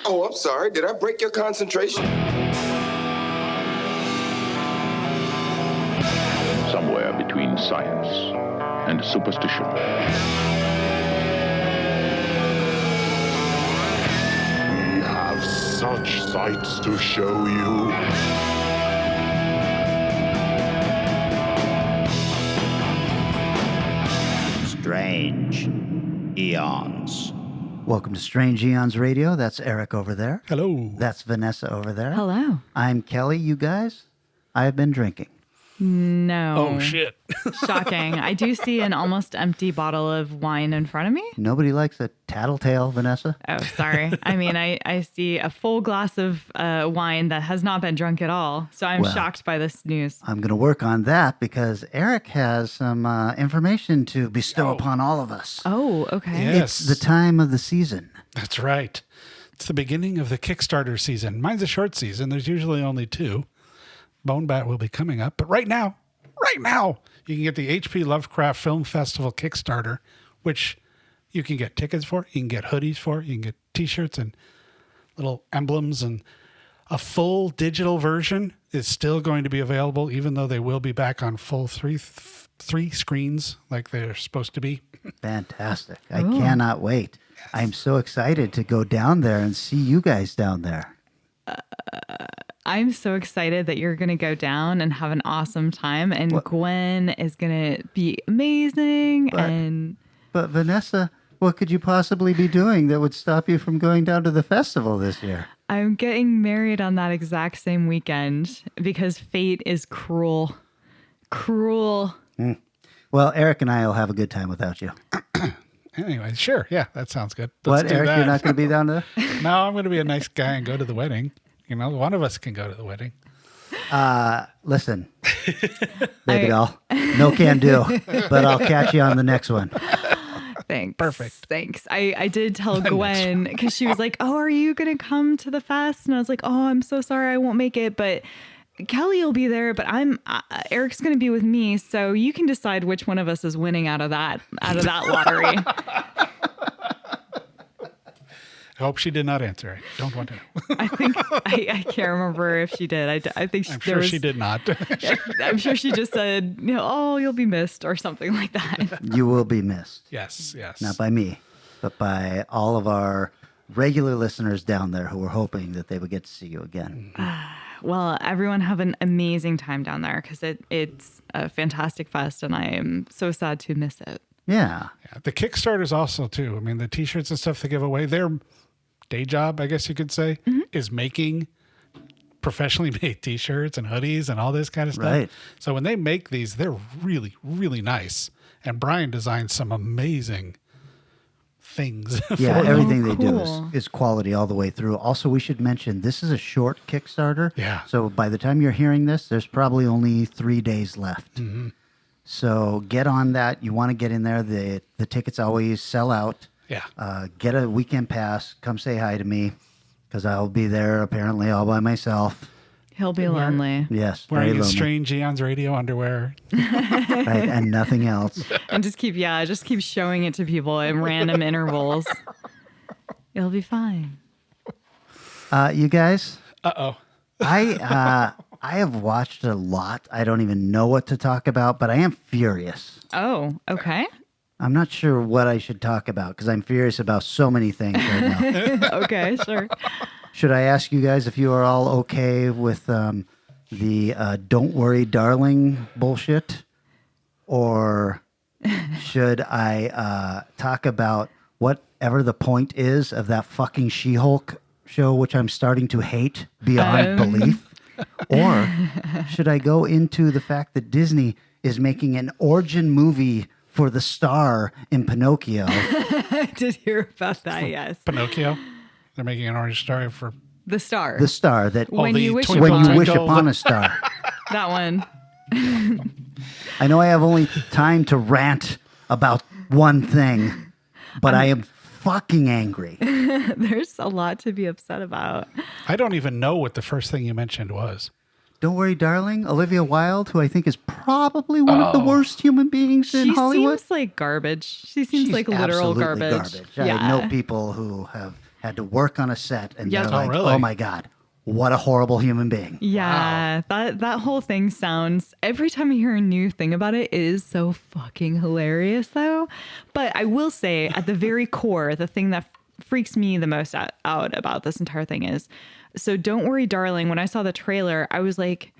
Oh, I'm sorry. Did I break your concentration? Somewhere between science and superstition. We have such sights to show you. Strange Eons. Welcome to Strange Eons Radio. That's Eric over there. Hello. That's Vanessa over there. Hello. I'm Kelly. You guys, I've been drinking. No. Oh, shit. Shocking. I do see an almost empty bottle of wine in front of me. Nobody likes a tattletale, Vanessa. Oh, sorry. I mean, I see a full glass of wine that has not been drunk at all. So I'm shocked by this news. I'm going to work on that because Eric has some information to bestow upon all of us. Oh, okay. Yes. It's the time of the season. That's right. It's the beginning of the Kickstarter season. Mine's a short season. There's usually only 2. Bone Bat will be coming up. But right now, you can get the HP Lovecraft Film Festival Kickstarter, which you can get tickets for. You can get hoodies for. You can get T-shirts and little emblems. And a full digital version is still going to be available, even though they will be back on full three screens like they're supposed to be. Fantastic. I cannot wait. Yes. I'm so excited to go down there and see you guys down there. I'm so excited that you're going to go down and have an awesome time. And Gwen is going to be amazing. But Vanessa, what could you possibly be doing that would stop you from going down to the festival this year? I'm getting married on that exact same weekend because fate is cruel. Cruel. Well, Eric and I will have a good time without you. Anyway, sure. Yeah, that sounds good. What, Eric, you're not going to be down there? No, I'm going to be a nice guy and go to the wedding. You know, one of us can go to the wedding. Listen, baby doll, no can do, but I'll catch you on the next one. Thanks. Perfect. Thanks. I did tell Gwen because she was like, oh, are you going to come to the fest? And I was like, oh, I'm so sorry. I won't make it. But Kelly will be there, but Eric's going to be with me. So you can decide which one of us is winning out of that lottery. I hope she did not answer. I don't want to know. I think I can't remember if she did. I think I'm sure she did not. I'm sure she just said, oh, you'll be missed or something like that. You will be missed. Yes. Not by me, but by all of our regular listeners down there who were hoping that they would get to see you again. Well, everyone have an amazing time down there because it's a fantastic fest, and I am so sad to miss it. Yeah. The Kickstarters also, too. I mean, the T-shirts and stuff they give away, their day job, I guess you could say, is making professionally made T-shirts and hoodies and all this kind of stuff. Right. So when they make these, they're really, really nice. And Brian designs some amazing things. Yeah, everything they do cool. is quality all the way through. Also, we should mention this is a short Kickstarter. Yeah. So by the time you're hearing this, there's probably only 3 days left. Mm-hmm. So get on that. You want to get in there. The tickets always sell out. Yeah. Get a weekend pass. Come say hi to me because I'll be there apparently all by myself. He'll be lonely. Yes, very Wearing lonely. Strange Eons Radio underwear. Right, and nothing else. And just keep showing it to people in random intervals. It'll be fine. You guys, Uh-oh. I have watched a lot. I don't even know what to talk about, but I am furious. Oh, okay. I'm not sure what I should talk about because I'm furious about so many things right now. Okay, sure. Should I ask you guys if you are all okay with the "Don't worry, darling" bullshit, or should I talk about whatever the point is of that fucking She-Hulk show, which I'm starting to hate beyond belief? Or should I go into the fact that Disney is making an origin movie for the star in Pinocchio? I did hear about that, yes. Pinocchio. They're making an orange story for The star. The star that When you wish when upon. you wish upon a star. That one. I know I have only time to rant about one thing, but I am fucking angry. There's a lot to be upset about. I don't even know what the first thing you mentioned was. Don't Worry, Darling, Olivia Wilde, who I think is probably one of the worst human beings in Hollywood. She seems like garbage. She seems She's like literal absolutely garbage. I know people who have had to work on a set and they're like, really? oh my God, what a horrible human being. Yeah, that whole thing sounds, every time I hear a new thing about it, it is so fucking hilarious though. But I will say at the very core, the thing that freaks me the most out about this entire thing is, so Don't Worry, Darling, when I saw the trailer, I was like,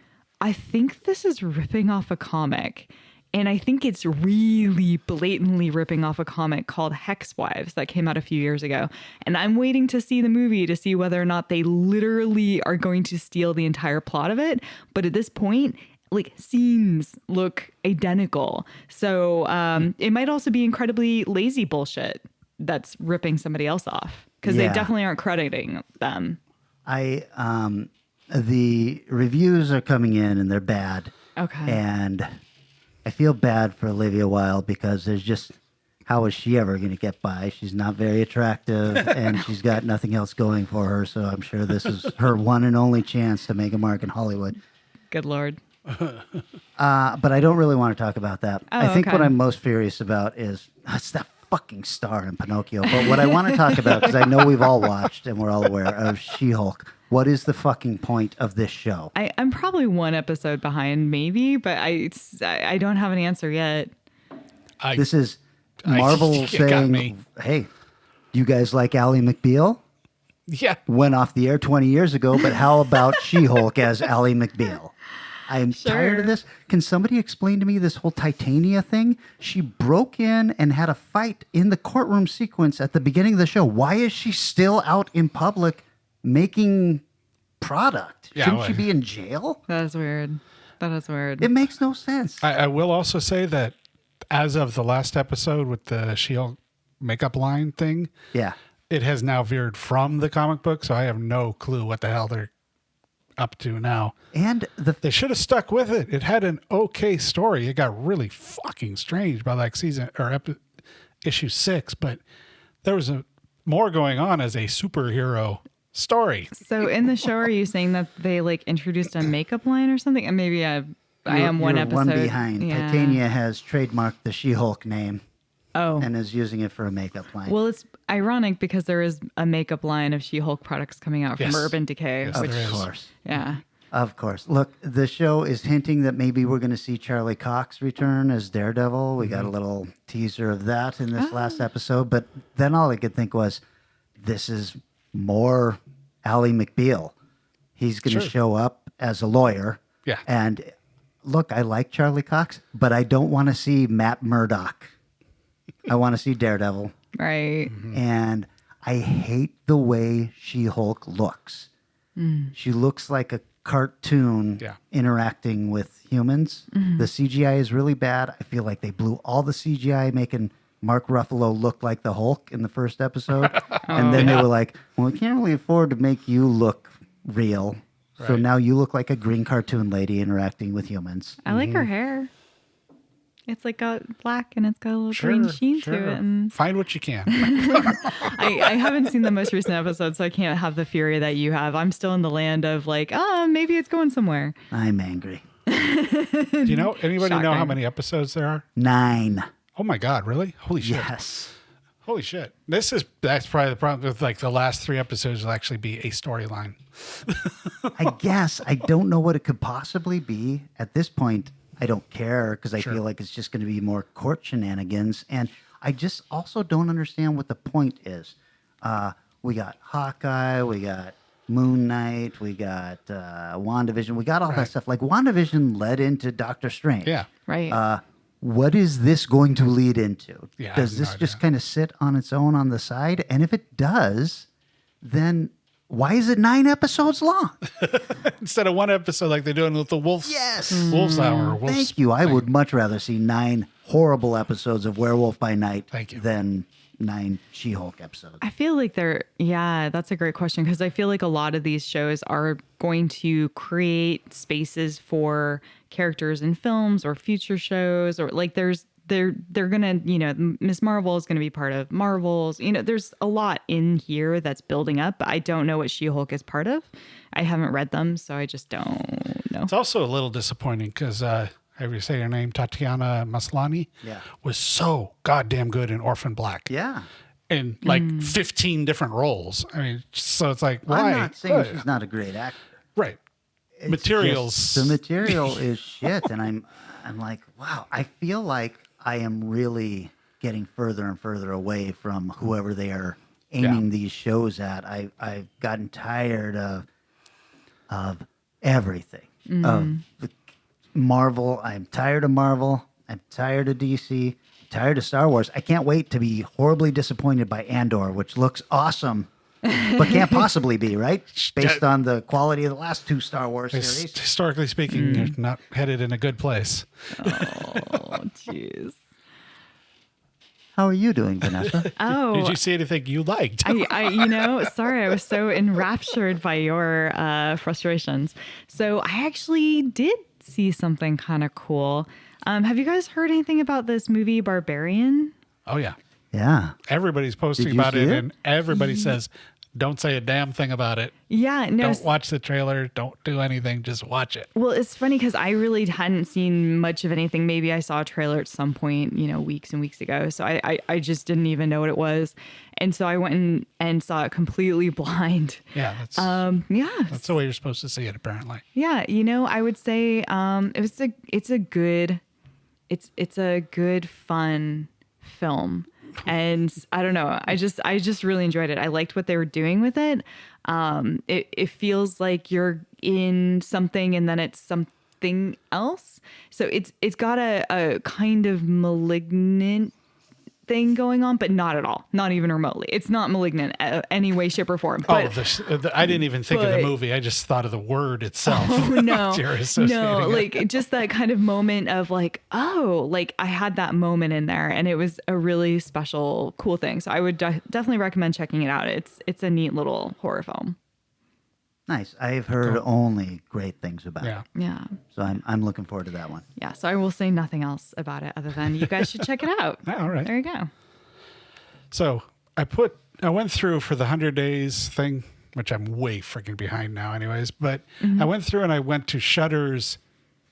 I think this is ripping off a comic. And I think it's really blatantly ripping off a comic called Hex Wives that came out a few years ago. And I'm waiting to see the movie to see whether or not they literally are going to steal the entire plot of it. But at this point, like, scenes look identical. So it might also be incredibly lazy bullshit that's ripping somebody else off, because they definitely aren't crediting them. The reviews are coming in and they're bad. Okay. And I feel bad for Olivia Wilde because there's just, how is she ever going to get by? She's not very attractive and she's got nothing else going for her. So I'm sure this is her one and only chance to make a mark in Hollywood. Good Lord. But I don't really want to talk about that. Oh, I think okay. what I'm most furious about is it's that fucking star in Pinocchio. But what I want to talk about, because I know we've all watched and we're all aware of She-Hulk. What is the fucking point of this show? I'm probably one episode behind, maybe, but I don't have an answer yet. This is Marvel you got saying, me. hey, you guys like Ally McBeal? Yeah. Went off the air 20 years ago, but how about She-Hulk as Ally McBeal? I'm tired of this. Can somebody explain to me this whole Titania thing? She broke in and had a fight in the courtroom sequence at the beginning of the show. Why is she still out in public making product? Yeah, Shouldn't she be in jail? That is weird. It makes no sense. I will also say that as of the last episode with the Shield makeup line thing, Yeah. it has now veered from the comic book, so I have no clue what the hell they're up to now. And They should have stuck with it. It had an okay story. It got really fucking strange by like issue 6, but there was more going on as a superhero story. So in the show, are you saying that they like introduced a makeup line or something? And maybe I am one you're episode. one behind. Yeah. Titania has trademarked the She-Hulk name Oh. and is using it for a makeup line. Well, it's ironic because there is a makeup line of She-Hulk products coming out from Yes. Urban Decay. Yes, which, there of is. course. yeah. Of course. Look, the show is hinting that maybe we're going to see Charlie Cox return as Daredevil. We got a little teaser of that in this last episode. But then all I could think was, this is more Ally McBeal. He's going to show up as a lawyer. Yeah. And look, I like Charlie Cox, but I don't want to see Matt Murdock. I want to see Daredevil. Right. And I hate the way She-Hulk looks. She looks like a cartoon interacting with humans. The CGI is really bad. I feel like they blew all the CGI making Mark Ruffalo look like the Hulk in the first episode. And then they were like, well, we can't really afford to make you look real. So now you look like a green cartoon lady interacting with humans. I like her hair. It's like got black and it's got a little green sheen to it. And Find what you can. I haven't seen the most recent episode, so I can't have the fury that you have. I'm still in the land of like, maybe it's going somewhere. I'm angry. Do you know anybody know how Shocking. many episodes there are? 9. Oh my God, really? Holy shit. Yes. Holy shit. That's probably the problem with like the last 3 episodes will actually be a storyline. I guess. I don't know what it could possibly be. At this point, I don't care because I feel like it's just going to be more court shenanigans. And I just also don't understand what the point is. We got Hawkeye, we got Moon Knight, we got WandaVision, we got all that stuff. Like WandaVision led into Doctor Strange. Yeah. Right. What is this going to lead into? Yeah, I Does have this no just idea. kind of sit on its own on the side? And if it does, then why is it 9 episodes long? Instead of 1 episode like they're doing with the Wolves. Yes. Wolves Hour. Wolves Thank you. I would much rather see 9 horrible episodes of Werewolf by Night Thank you. than 9 She-Hulk episodes. I feel like that's a great question, because I feel like a lot of these shows are going to create spaces for characters in films or future shows, or like they're gonna, Miss Marvel is gonna be part of Marvels. There's a lot in here that's building up. But I don't know what She-Hulk is part of. I haven't read them, so I just don't know. It's also a little disappointing because, however you say her name, Tatiana Maslany, Yeah. was so goddamn good in Orphan Black. Yeah. In like 15 different roles. I mean, so it's like, why? I'm not saying she's not a great actor. Right. It's Materials. just the material is shit, and I'm like, wow. I feel like I am really getting further and further away from whoever they are aiming these shows at. I've gotten tired of everything. Of Marvel. I'm tired of Marvel. I'm tired of DC. Tired of Star Wars. I can't wait to be horribly disappointed by Andor, which looks awesome, but can't possibly be, right? Based on the quality of the last 2 Star Wars series. Historically speaking, you're not headed in a good place. Oh, jeez. How are you doing, Vanessa? Oh, Did you see anything you liked? sorry, I was so enraptured by your frustrations. So I actually did see something kind of cool. Have you guys heard anything about this movie Barbarian? Oh, yeah. Yeah. Everybody's posting Did you about see it, it? and everybody says, don't say a damn thing about it. Yeah, no. Don't watch the trailer. Don't do anything. Just watch it. Well, it's funny because I really hadn't seen much of anything. Maybe I saw a trailer at some point, weeks and weeks ago. So I just didn't even know what it was. And so I went and saw it completely blind. Yeah, that's the way you're supposed to see it, apparently. Yeah, I would say it's a good fun film. And I don't know, I just really enjoyed it. I liked what they were doing with it. It feels like you're in something and then it's something else. So it's got a kind of malignant thing going on, but not at all. Not even remotely. It's not malignant any way, shape, or form. But, I didn't even think of the movie. I just thought of the word itself. Oh, no. You're associating No, it. like just that kind of moment of like, oh, like I had that moment in there and it was a really special, cool thing. So I would definitely recommend checking it out. It's a neat little horror film. Nice. I've heard only great things about it. Yeah. So I'm looking forward to that one. Yeah. So I will say nothing else about it other than you guys should check it out. All right. There you go. So I went through for the 100 days thing, which I'm way freaking behind now anyways, but I went through and I went to Shudder's,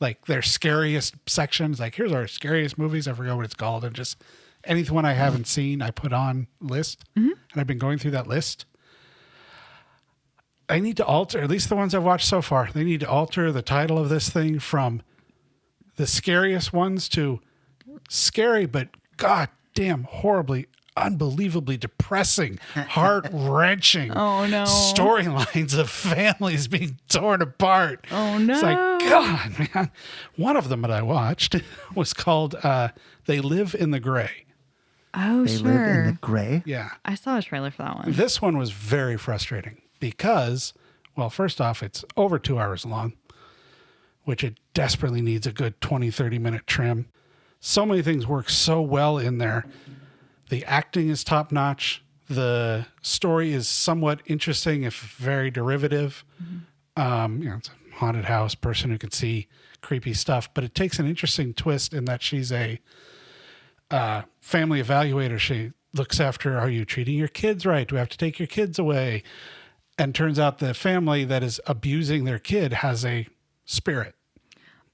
like their scariest sections. Like, here's our scariest movies. I forgot what it's called. And just anyone I haven't seen, I put on list. And I've been going through that list. I need to alter, at least the ones I've watched so far, they need to alter the title of this thing from the scariest ones to scary, but goddamn horribly, unbelievably depressing, heart-wrenching storylines of families being torn apart. Oh, no. It's like, God, man. One of them that I watched was called They Live in the Gray. Oh, They sure. live in the gray. Yeah. I saw a trailer for that one. This one was very frustrating because, well, first off, it's over 2 hours long, which it desperately needs a good 20, 30-minute trim. So many things work so well in there. The acting is top-notch. The story is somewhat interesting, if very derivative. It's a haunted house, person who can see creepy stuff, but it takes an interesting twist in that she's a family evaluator. She looks after, are you treating your kids right? Do we have to take your kids away? And turns out the family that is abusing their kid has a spirit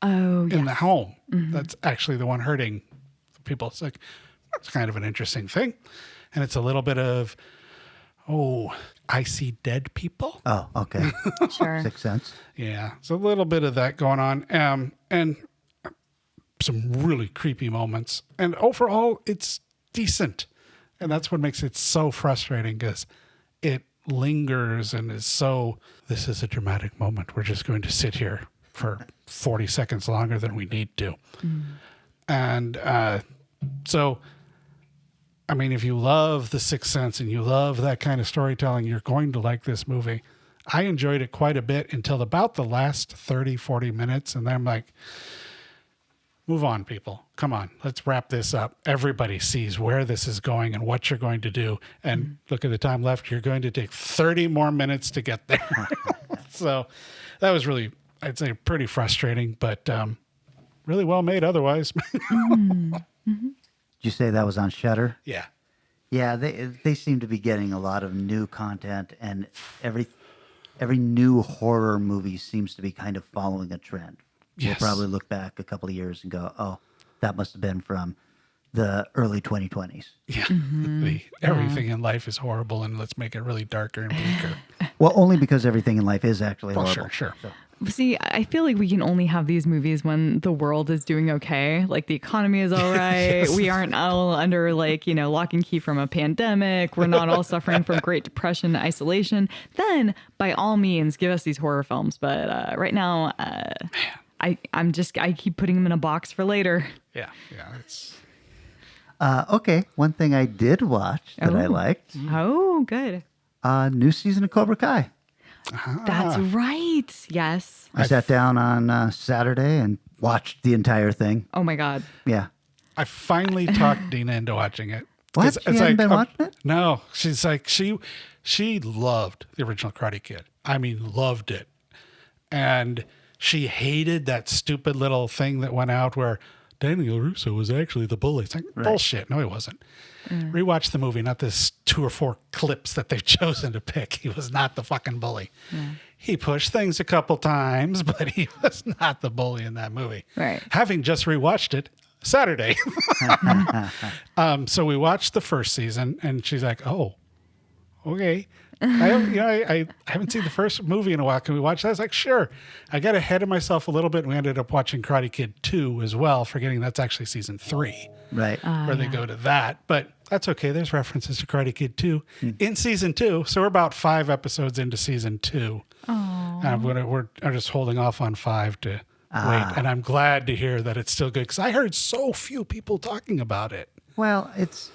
in the home. That's actually the one hurting people. It's like, that's kind of an interesting thing. And it's a little bit of, I see dead people. Oh, okay. Sure. Sixth Sense. Yeah. It's a little bit of that going on. And some really creepy moments. And overall, it's decent. And that's what makes it so frustrating, because it lingers and is so, this is a dramatic moment. We're just going to sit here for 40 seconds longer than we need to. And so, I mean, if you love The Sixth Sense and you love that kind of storytelling, you're going to like this movie. I enjoyed it quite a bit until about the last 30, 40 minutes. And then I'm like, move on, people. Come on, let's wrap this up. Everybody sees where this is going and what you're going to do. And look at the time left. You're going to take 30 more minutes to get there. So that was really, I'd say, pretty frustrating, but really well made otherwise. Did you say that was on Shudder? Yeah. Yeah, they seem to be getting a lot of new content, and every new horror movie seems to be kind of following a trend. Yes. We'll probably look back a couple of years and go, oh, that must have been from the early 2020s. Yeah. Everything in life is horrible, and let's make it really darker and bleaker. Well, only because everything in life is actually Well, horrible. sure. So, See, I feel like we can only have these movies when the world is doing okay. Like the economy is all right. Yes. We aren't all under like, lock and key from a pandemic. We're not all suffering from Great Depression, isolation. Then by all means, give us these horror films. But right now, I keep putting them in a box for later. Yeah. It's okay, one thing I did watch that I liked, Oh, good. new season of Cobra Kai. That's right. Yes. I sat down on Saturday and watched the entire thing. Oh my God. Yeah. I finally talked Dina into watching it. What? 'Cause You hadn't been watching it? No, she's like she loved the original Karate Kid. I mean, loved it, and she hated that stupid little thing that went out where Daniel Russo was actually the bully. It's like bullshit. No, he wasn't. Rewatch the movie, not this 2 or 4 clips that they've chosen to pick. He was not the fucking bully. He pushed things a couple times, but he was not the bully in that movie. Right. Having just rewatched it Saturday. So we watched the first season, and she's like, oh, okay. I haven't seen the first movie in a while. Can we watch that? I was like, sure. I got ahead of myself a little bit, and we ended up watching Karate Kid 2 as well, forgetting that's actually season 3, Right. where they go to that. But that's okay. There's references to Karate Kid 2 in season 2. So we're about 5 episodes into season 2. We're just holding off on 5 to wait. And I'm glad to hear that it's still good, because I heard so few people talking about it. Well, it's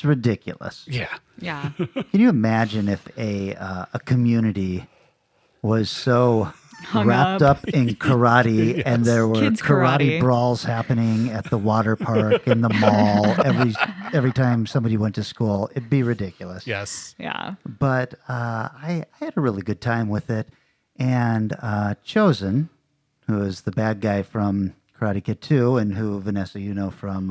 ridiculous. Yeah. Yeah. Can you imagine if a community was so wrapped up in karate and there were Kids karate karate. brawls happening at the water park, in the mall, every time somebody went to school? It'd be ridiculous. Yes. Yeah. But I had a really good time with it. And Chosen, who is the bad guy from Karate Kid 2 and who, Vanessa, you know from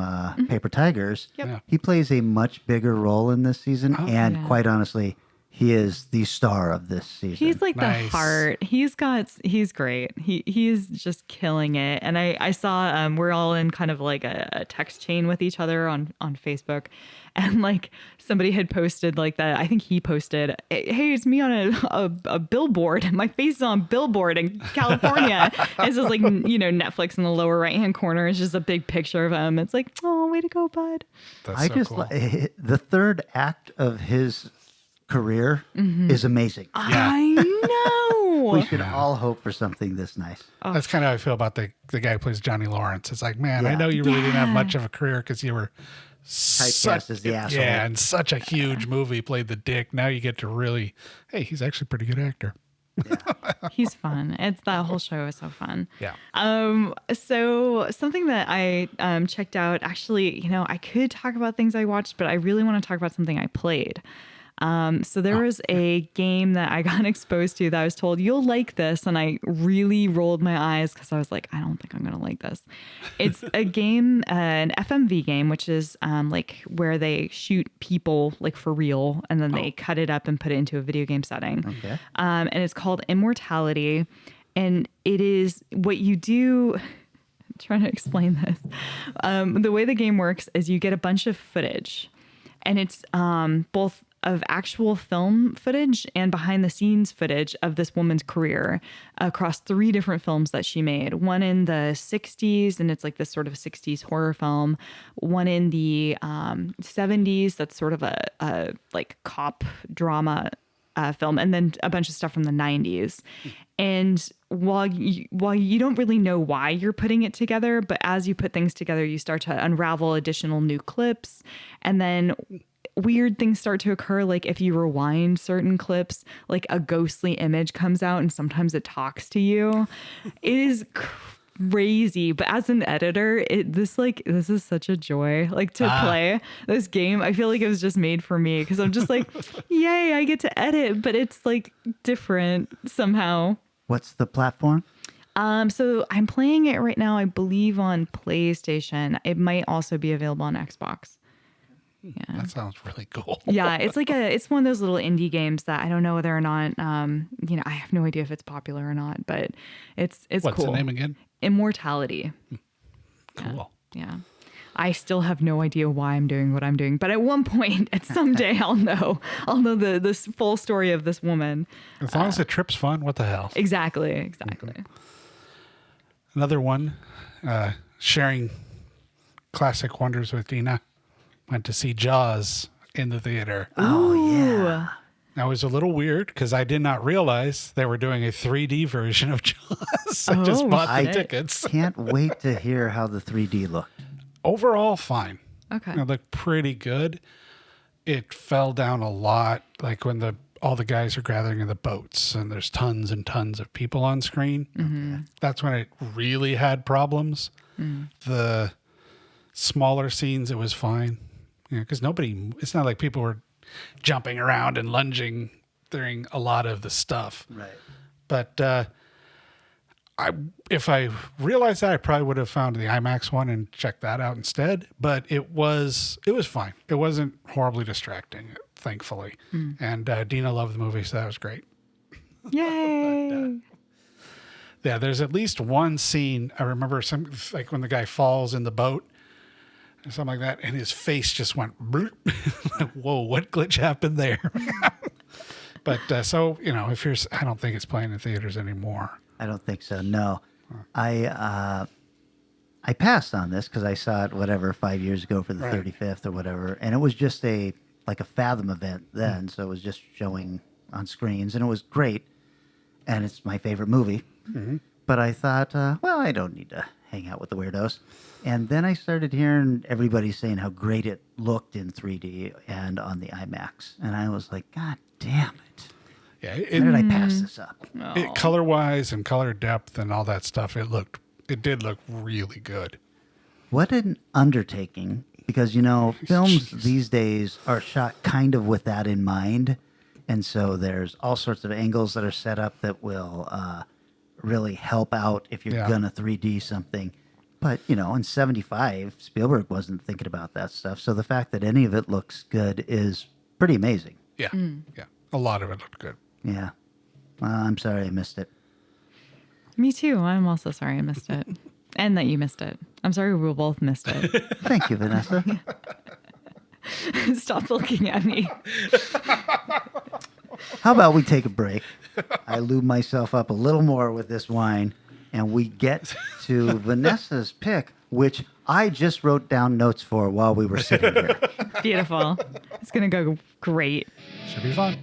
Paper Tigers, Yep. he plays a much bigger role in this season. And yeah. quite honestly, he is the star of this season. He's like Nice. the heart. He's great. He's just killing it. And I saw we're all in kind of like a text chain with each other on Facebook, and like somebody had posted like that. I think he posted, "Hey, it's me on a billboard. My face is on a billboard in California." And it's just like Netflix in the lower right hand corner. It's just a big picture of him. It's like, oh, way to go, bud. That's I so just cool. the third act of his career is amazing. I know. We should all hope for something this nice. That's kind of how I feel about the guy who plays Johnny Lawrence. It's like, man, I Yeah. know you really didn't have much of a career because you were Typecast as the asshole. Yeah, and such a huge movie, played the dick. Now you get to really, hey, he's actually a pretty good actor. He's fun. That whole show is so fun. Yeah. So something that I checked out, actually, I could talk about things I watched, but I really want to talk about something I played. So there was a game that I got exposed to that I was told, you'll like this. And I really rolled my eyes because I was like, I don't think I'm going to like this. It's a game, an FMV game, which is like where they shoot people like for real. And then they cut it up and put it into a video game setting. Okay. And it's called Immortality. And it is what you do. I'm trying to explain this. The way the game works is you get a bunch of footage, and it's both of actual film footage and behind the scenes footage of this woman's career across 3 different films that she made. One in the 60s, and it's like this sort of 60s horror film. One in the 70s, that's sort of a like cop drama film, and then a bunch of stuff from the 90s. And while you don't really know why you're putting it together, but as you put things together, you start to unravel additional new clips, and then weird things start to occur. Like if you rewind certain clips, like a ghostly image comes out and sometimes it talks to you. It is crazy. But as an editor, this is such a joy, like to play this game. I feel like it was just made for me because I'm just like, yay, I get to edit, but it's like different somehow. What's the platform? So I'm playing it right now, I believe on PlayStation. It might also be available on Xbox. Yeah. That sounds really cool. Yeah, it's one of those little indie games that I don't know whether or not I have no idea if it's popular or not, but it's What's cool. the name again? Immortality. Cool. Yeah. I still have no idea why I'm doing what I'm doing, but at one point, at someday, I'll know the full story of this woman. As long as the trip's fun, what the hell? Exactly. Another one, sharing classic wonders with Dina. Went to see Jaws in the theater. Oh, yeah. That was a little weird because I did not realize they were doing a 3D version of Jaws. I just bought the tickets. Can't wait to hear how the 3D looked. Overall, fine. Okay. It looked pretty good. It fell down a lot, like when all the guys are gathering in the boats and there's tons and tons of people on screen. Mm-hmm. That's when it really had problems. The smaller scenes, it was fine. Because it's not like people were jumping around and lunging during a lot of the stuff. Right. But if I realized that, I probably would have found the IMAX one and checked that out instead. But it was fine. It wasn't horribly distracting, thankfully. And Dina loved the movie, so that was great. Yay! Yeah, there's at least one scene. I remember like when the guy falls in the boat or something like that, and his face just went bloop. Like, whoa, what glitch happened there? But so, I don't think it's playing in theaters anymore. I don't think so. No, I passed on this because I saw it 5 years ago for the 35th or whatever, and it was just a Fathom event then, so it was just showing on screens, and it was great, and it's my favorite movie. But I thought, I don't need to hang out with the weirdos, and then I started hearing everybody saying how great it looked in 3D and on the IMAX, and I was like, God damn it. Yeah, How did I pass this up? Color-wise and color depth and all that stuff, it did look really good. What an undertaking, because, films these days are shot kind of with that in mind. And so there's all sorts of angles that are set up that will really help out if you're going to 3D something. But, in 75, Spielberg wasn't thinking about that stuff. So the fact that any of it looks good is pretty amazing. Yeah, yeah. A lot of it looked good. Yeah. Well, I'm sorry I missed it. Me too. I'm also sorry I missed it. And that you missed it. I'm sorry we both missed it. Thank you, Vanessa. Stop looking at me. How about we take a break? I lube myself up a little more with this wine, and we get to Vanessa's pick, which I just wrote down notes for while we were sitting here. Beautiful. It's going to go great. Should be fun.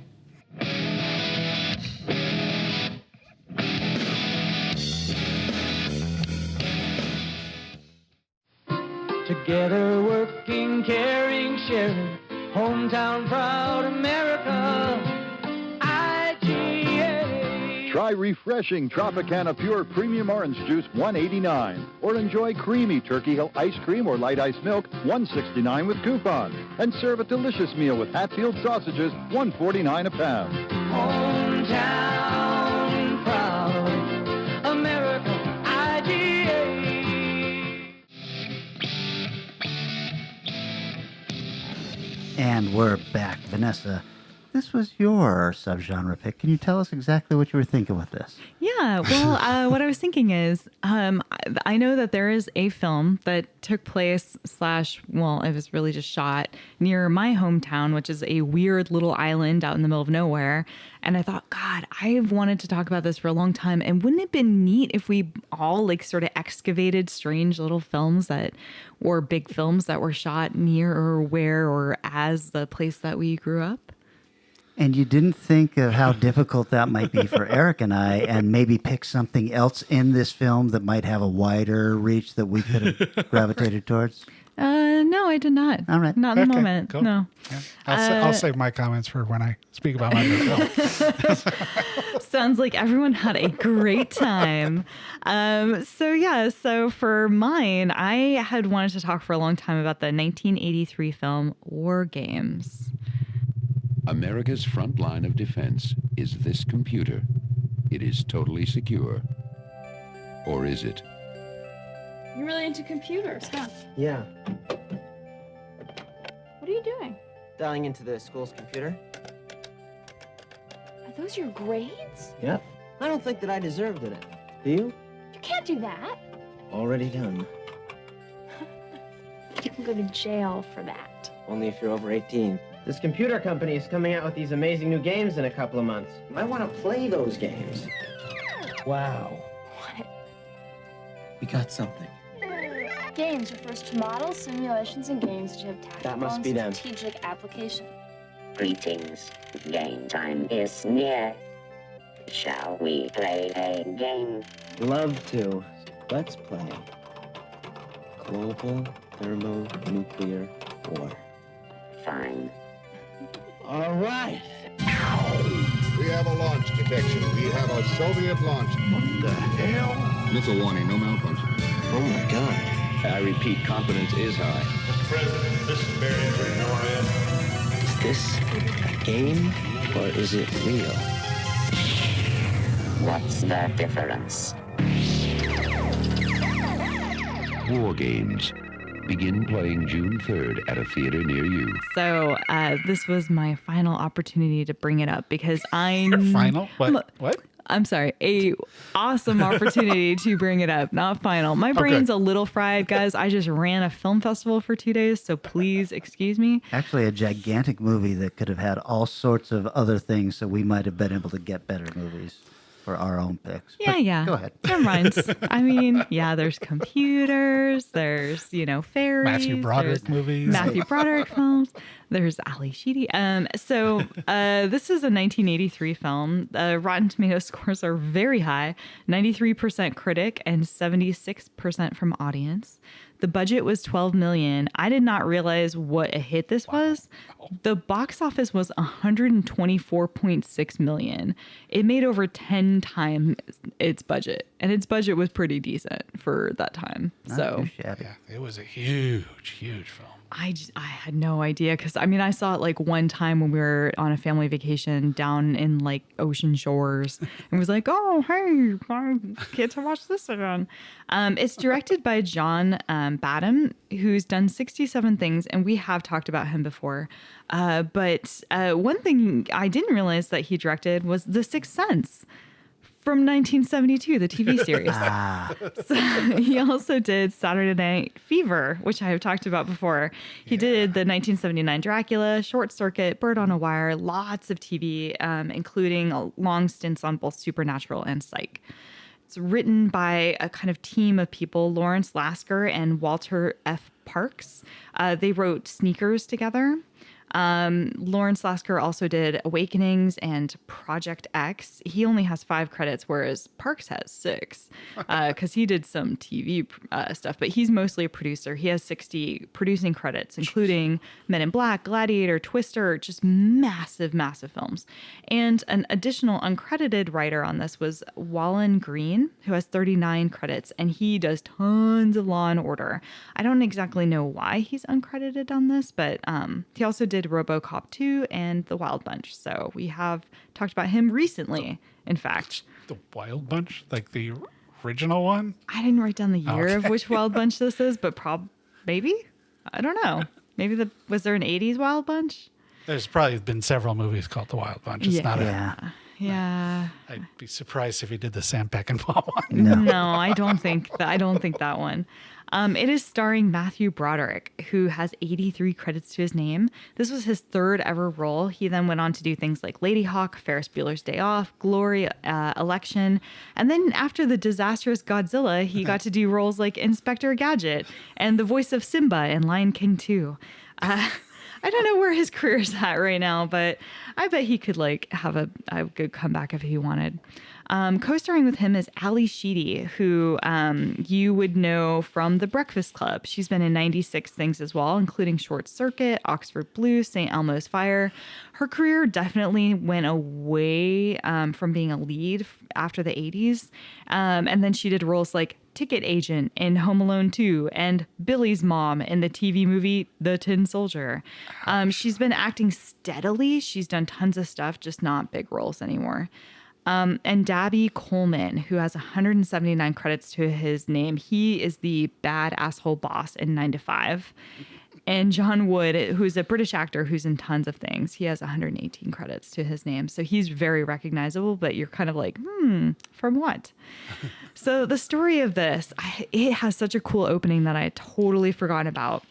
Together, working, caring, sharing, hometown proud America. IGA. Try refreshing Tropicana Pure Premium Orange Juice, $1.89. Or enjoy creamy Turkey Hill ice cream or light ice milk, $1.69 with coupon. And serve a delicious meal with Hatfield sausages, $1.49 a pound. Hometown proud America. IGA. And we're back. Vanessa, this was your subgenre pick. Can you tell us exactly what you were thinking with this? Yeah, well, what I was thinking is, I know that there is a film that took place / it was really just shot near my hometown, which is a weird little island out in the middle of nowhere. And I thought, God, I've wanted to talk about this for a long time. And wouldn't it have been neat if we all sort of excavated strange little films or big films that were shot near or where or as the place that we grew up? And you didn't think of how difficult that might be for Eric and I, and maybe pick something else in this film that might have a wider reach that we could have gravitated towards? No, I did not. All right. Not in the moment. Cool. No. Yeah. I'll save my comments for when I speak about my new film. Sounds like everyone had a great time. So for mine, I had wanted to talk for a long time about the 1983 film War Games. America's front line of defense is this computer. It is totally secure. Or is it? You're really into computers, huh? Yeah. What are you Dialing into the school's computer. Are those your grades? Yep. I don't think that I deserved it. Do you? You can't do that. Already done. You can go to jail for that. Only if you're over 18. This computer company is coming out with these amazing new games in a couple of months. I want to play those games. Wow. What? We got something. Games refers to models, simulations, and games that have tactical That must be and them. strategic application. Greetings. Game time is near. Shall we play a game? Love to. Let's play. Global thermonuclear war. Fine. All right. We have a launch detection. We have a Soviet launch. What the hell? Missile warning, no malfunction. Oh my God. I repeat, confidence is high. Mr. President, this is Barrington. How are you? Is this a game or is it real? What's the difference? War Games. Begin playing June 3rd at a theater near you. So this was my final opportunity to bring it up because Final? What? I'm sorry, a awesome opportunity to bring it up, not final. My brain's a little fried, guys. I just ran a film festival for 2 days, so please excuse me. Actually, a gigantic movie that could have had all sorts of other things, so we might have been able to get better movies for our own picks. Yeah, But yeah. Go ahead. Never mind. I mean, yeah, there's computers, there's, fairies. Matthew Broderick there's movies. Matthew Broderick films. There's Ali Sheedy. So this is a 1983 film. Rotten Tomato scores are very high, 93% critic and 76% from audience. The budget was $12 million. I did not realize what a hit this was. The box office was $124.6 million. It made over 10 times its budget, and its budget was pretty decent for that time. Not So too shabby. Yeah, it was a huge film. I had no idea because I saw it like one time when we were on a family vacation down in like Ocean Shores and was like, oh, hey, I get to watch this again. It's directed by John Badham, who's done 67 things, and we have talked about him before. But one thing I didn't realize that he directed was The Sixth Sense from 1972, the TV series. So he also did Saturday Night Fever, which I have talked about before. He did the 1979 Dracula, Short Circuit, Bird on a Wire, lots of TV, including long stints on both Supernatural and Psych. It's written by a kind of team of people, Lawrence Lasker and Walter F. Parks. They wrote Sneakers together. Lawrence Lasker also did Awakenings and Project X. He only has 5 credits, whereas Parks has 6 because he did some TV stuff, but he's mostly a producer. He has 60 producing credits, including Men in Black, Gladiator, Twister, just massive films. And an additional uncredited writer on this was Wallen Green, who has 39 credits, and he does tons of Law and Order. I don't exactly know why he's uncredited on this, but he also did RoboCop 2 and The Wild Bunch. So we have talked about him recently, in fact. The Wild Bunch? Like the original one? I didn't write down the year of which Wild Bunch this is, but maybe? I don't know. Maybe was there an 80s Wild Bunch? There's probably been several movies called The Wild Bunch. It's not Yeah. I'd be surprised if he did the Sam Peckinpah one. No, I don't think that one. It is starring Matthew Broderick, who has 83 credits to his name. This was his 3rd ever role. He then went on to do things like Lady Hawk, Ferris Bueller's Day Off, Glory, Election. And then after the disastrous Godzilla, he got to do roles like Inspector Gadget and the voice of Simba in Lion King 2. I don't know where his career's at right now, but I bet he could have a good comeback if he wanted. Co-starring with him is Ali Sheedy, who you would know from The Breakfast Club. She's been in 96 things as well, including Short Circuit, Oxford Blue, St. Elmo's Fire. Her career definitely went away from being a lead after the 80s. And then she did roles like Ticket Agent in Home Alone 2 and Billy's mom in the TV movie The Tin Soldier. She's been acting steadily. She's done tons of stuff, just not big roles anymore. And Dabby Coleman, who has 179 credits to his name. He is the bad asshole boss in 9 to 5. And John Wood, who's a British actor who's in tons of things, he has 118 credits to his name. So he's very recognizable, but you're kind of like, from what? So the story of this, it has such a cool opening that I had totally forgotten about.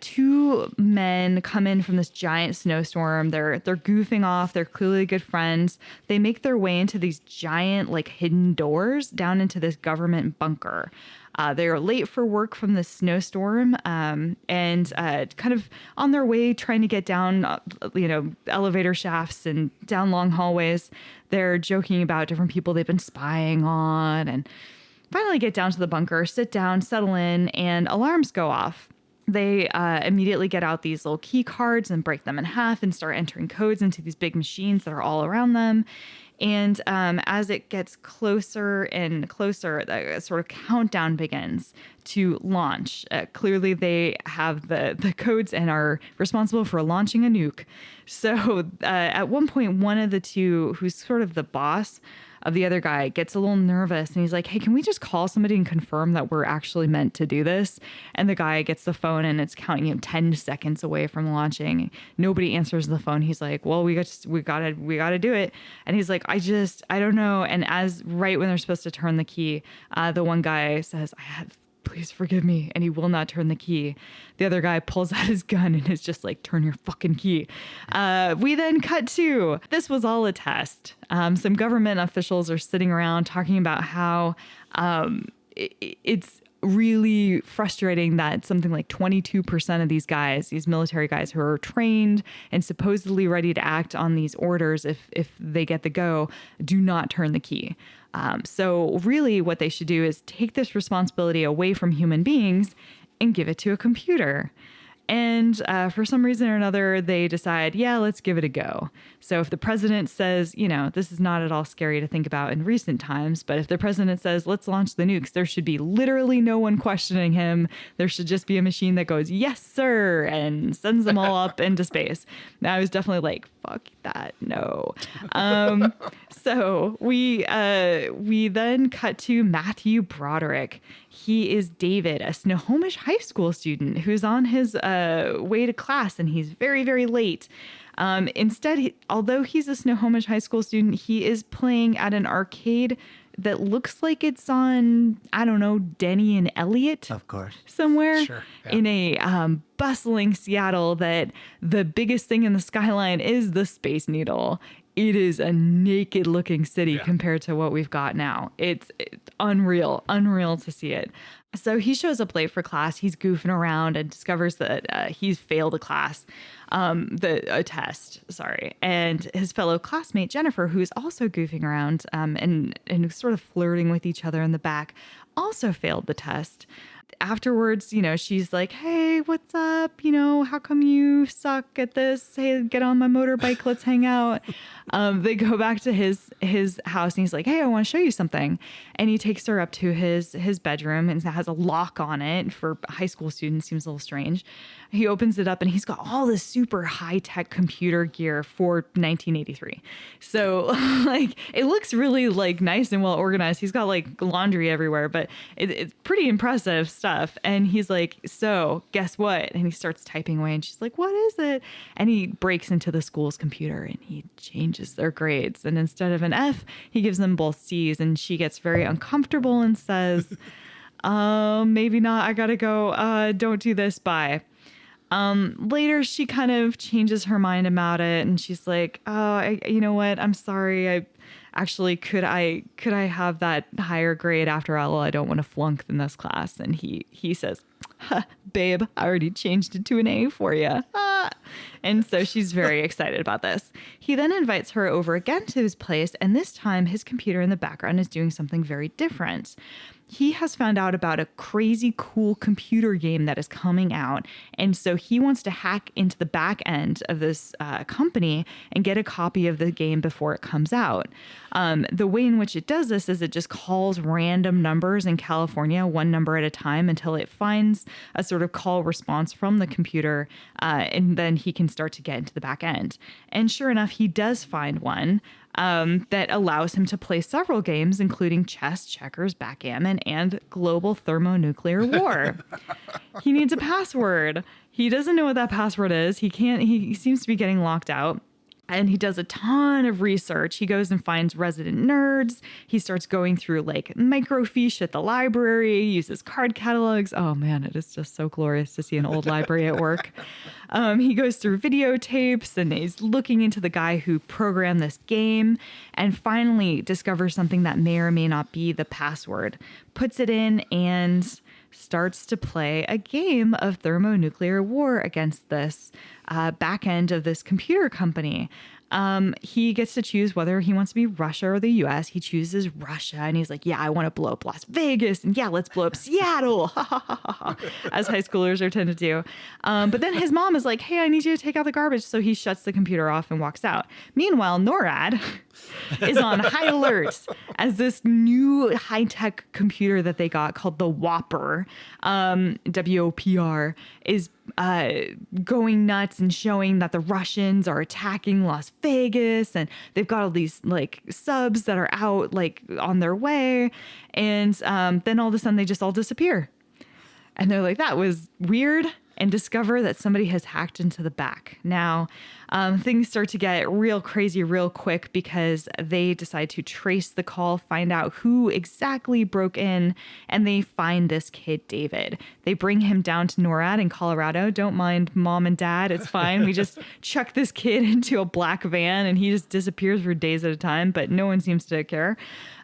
Two men come in from this giant snowstorm. They're goofing off. They're clearly good friends. They make their way into these giant, like, hidden doors down into this government bunker. They're late for work from the snowstorm, and kind of on their way trying to get down, elevator shafts and down long hallways. They're joking about different people they've been spying on, and finally get down to the bunker, sit down, settle in, and alarms go off. They immediately get out these little key cards and break them in half and start entering codes into these big machines that are all around them. And as it gets closer and closer, the sort of countdown begins to launch. Clearly, they have the codes and are responsible for launching a nuke. So at one point, one of the two, who's sort of the boss of the other guy, gets a little nervous and he's like, hey, can we just call somebody and confirm that we're actually meant to do this? And the guy gets the phone and it's counting him 10 seconds away from launching. Nobody answers the phone. He's like, well, we gotta do it. And he's like, I don't know. And as right when they're supposed to turn the key, the one guy says, please forgive me. And he will not turn the key. The other guy pulls out his gun and is just like, turn your fucking key. We then cut to, this was all a test. Some government officials are sitting around talking about how it's really frustrating that something like 22% of these guys, these military guys who are trained and supposedly ready to act on these orders if they get the go, do not turn the key. So really what they should do is take this responsibility away from human beings and give it to a computer. And for some reason or another, they decide, yeah, let's give it a go. So if the president says, this is not at all scary to think about in recent times, but if the president says, let's launch the nukes, there should be literally no one questioning him. There should just be a machine that goes, yes, sir, and sends them all up into space. Now, I was definitely like, fuck that, no. So we then cut to Matthew Broderick. He is David, a Snohomish High School student who's on his way to class, and he's very, very late. Instead, although he's a Snohomish High School student, he is playing at an arcade that looks like it's on, I don't know, Denny and Elliot. Of course. Somewhere Sure, yeah. in a bustling Seattle that the biggest thing in the skyline is the Space Needle. It is a naked looking city compared to what we've got now. It's unreal to see it. So he shows up late for class. He's goofing around and discovers that he's failed a class, a test, sorry. And his fellow classmate, Jennifer, who's also goofing around and sort of flirting with each other in the back, also failed the test. Afterwards, she's like, hey, what's up? How come you suck at this? Hey, get on my motorbike. Let's hang out. They go back to his house and he's like, hey, I want to show you something. And he takes her up to his bedroom and it has a lock on it. For high school students, seems a little strange. He opens it up and he's got all this super high-tech computer gear for 1983. So like it looks really like nice and well organized. He's got like laundry everywhere, but it's pretty impressive stuff. And he's like, so guess what? And he starts typing away and she's like, what is it? And he breaks into the school's computer and he changes their grades. And instead of an F, he gives them both C's, and she gets very uncomfortable and says, maybe not. I gotta go. Don't do this. Bye. Later, she kind of changes her mind about it, and she's like, you know what? I'm sorry. Could I have that higher grade after all? I don't want to flunk in this class. And he says, babe, I already changed it to an A for you. And so she's very excited about this. He then invites her over again to his place, and this time his computer in the background is doing something very different. He has found out about a crazy cool computer game that is coming out. And so he wants to hack into the back end of this company and get a copy of the game before it comes out. The way in which it does this is it just calls random numbers in California, one number at a time, until it finds a sort of call response from the computer. And then he can start to get into the back end. And sure enough, he does find one. that allows him to play several games, including chess, checkers, backgammon, and global thermonuclear war. He needs a password. He doesn't know what that password is. He seems to be getting locked out. And he does a ton of research. He goes and finds resident nerds. He starts going through like microfiche at the library, uses card catalogs. Oh man, it is just so glorious to see an old library at work. He goes through videotapes and is looking into the guy who programmed this game, and finally discovers something that may or may not be the password. Puts it in and starts to play a game of thermonuclear war against this back end of this computer company. He gets to choose whether he wants to be Russia or the US. He chooses Russia, and he's like, yeah, I want to blow up Las Vegas, and yeah, let's blow up Seattle, as high schoolers are tend to do. But then his mom is like, hey, I need you to take out the garbage. So he shuts the computer off and walks out. Meanwhile, NORAD is on high alert as this new high-tech computer that they got called the Whopper, WOPR, is going nuts and showing that the Russians are attacking Las Vegas, and they've got all these like subs that are out like on their way, and then all of a sudden they just all disappear, and they're like, that was weird, and discover that somebody has hacked into the back. Now, things start to get real crazy real quick because they decide to trace the call, find out who exactly broke in, and they find this kid, David. They bring him down to NORAD in Colorado. Don't mind mom and dad. It's fine. We just chuck this kid into a black van and he just disappears for days at a time, but no one seems to care.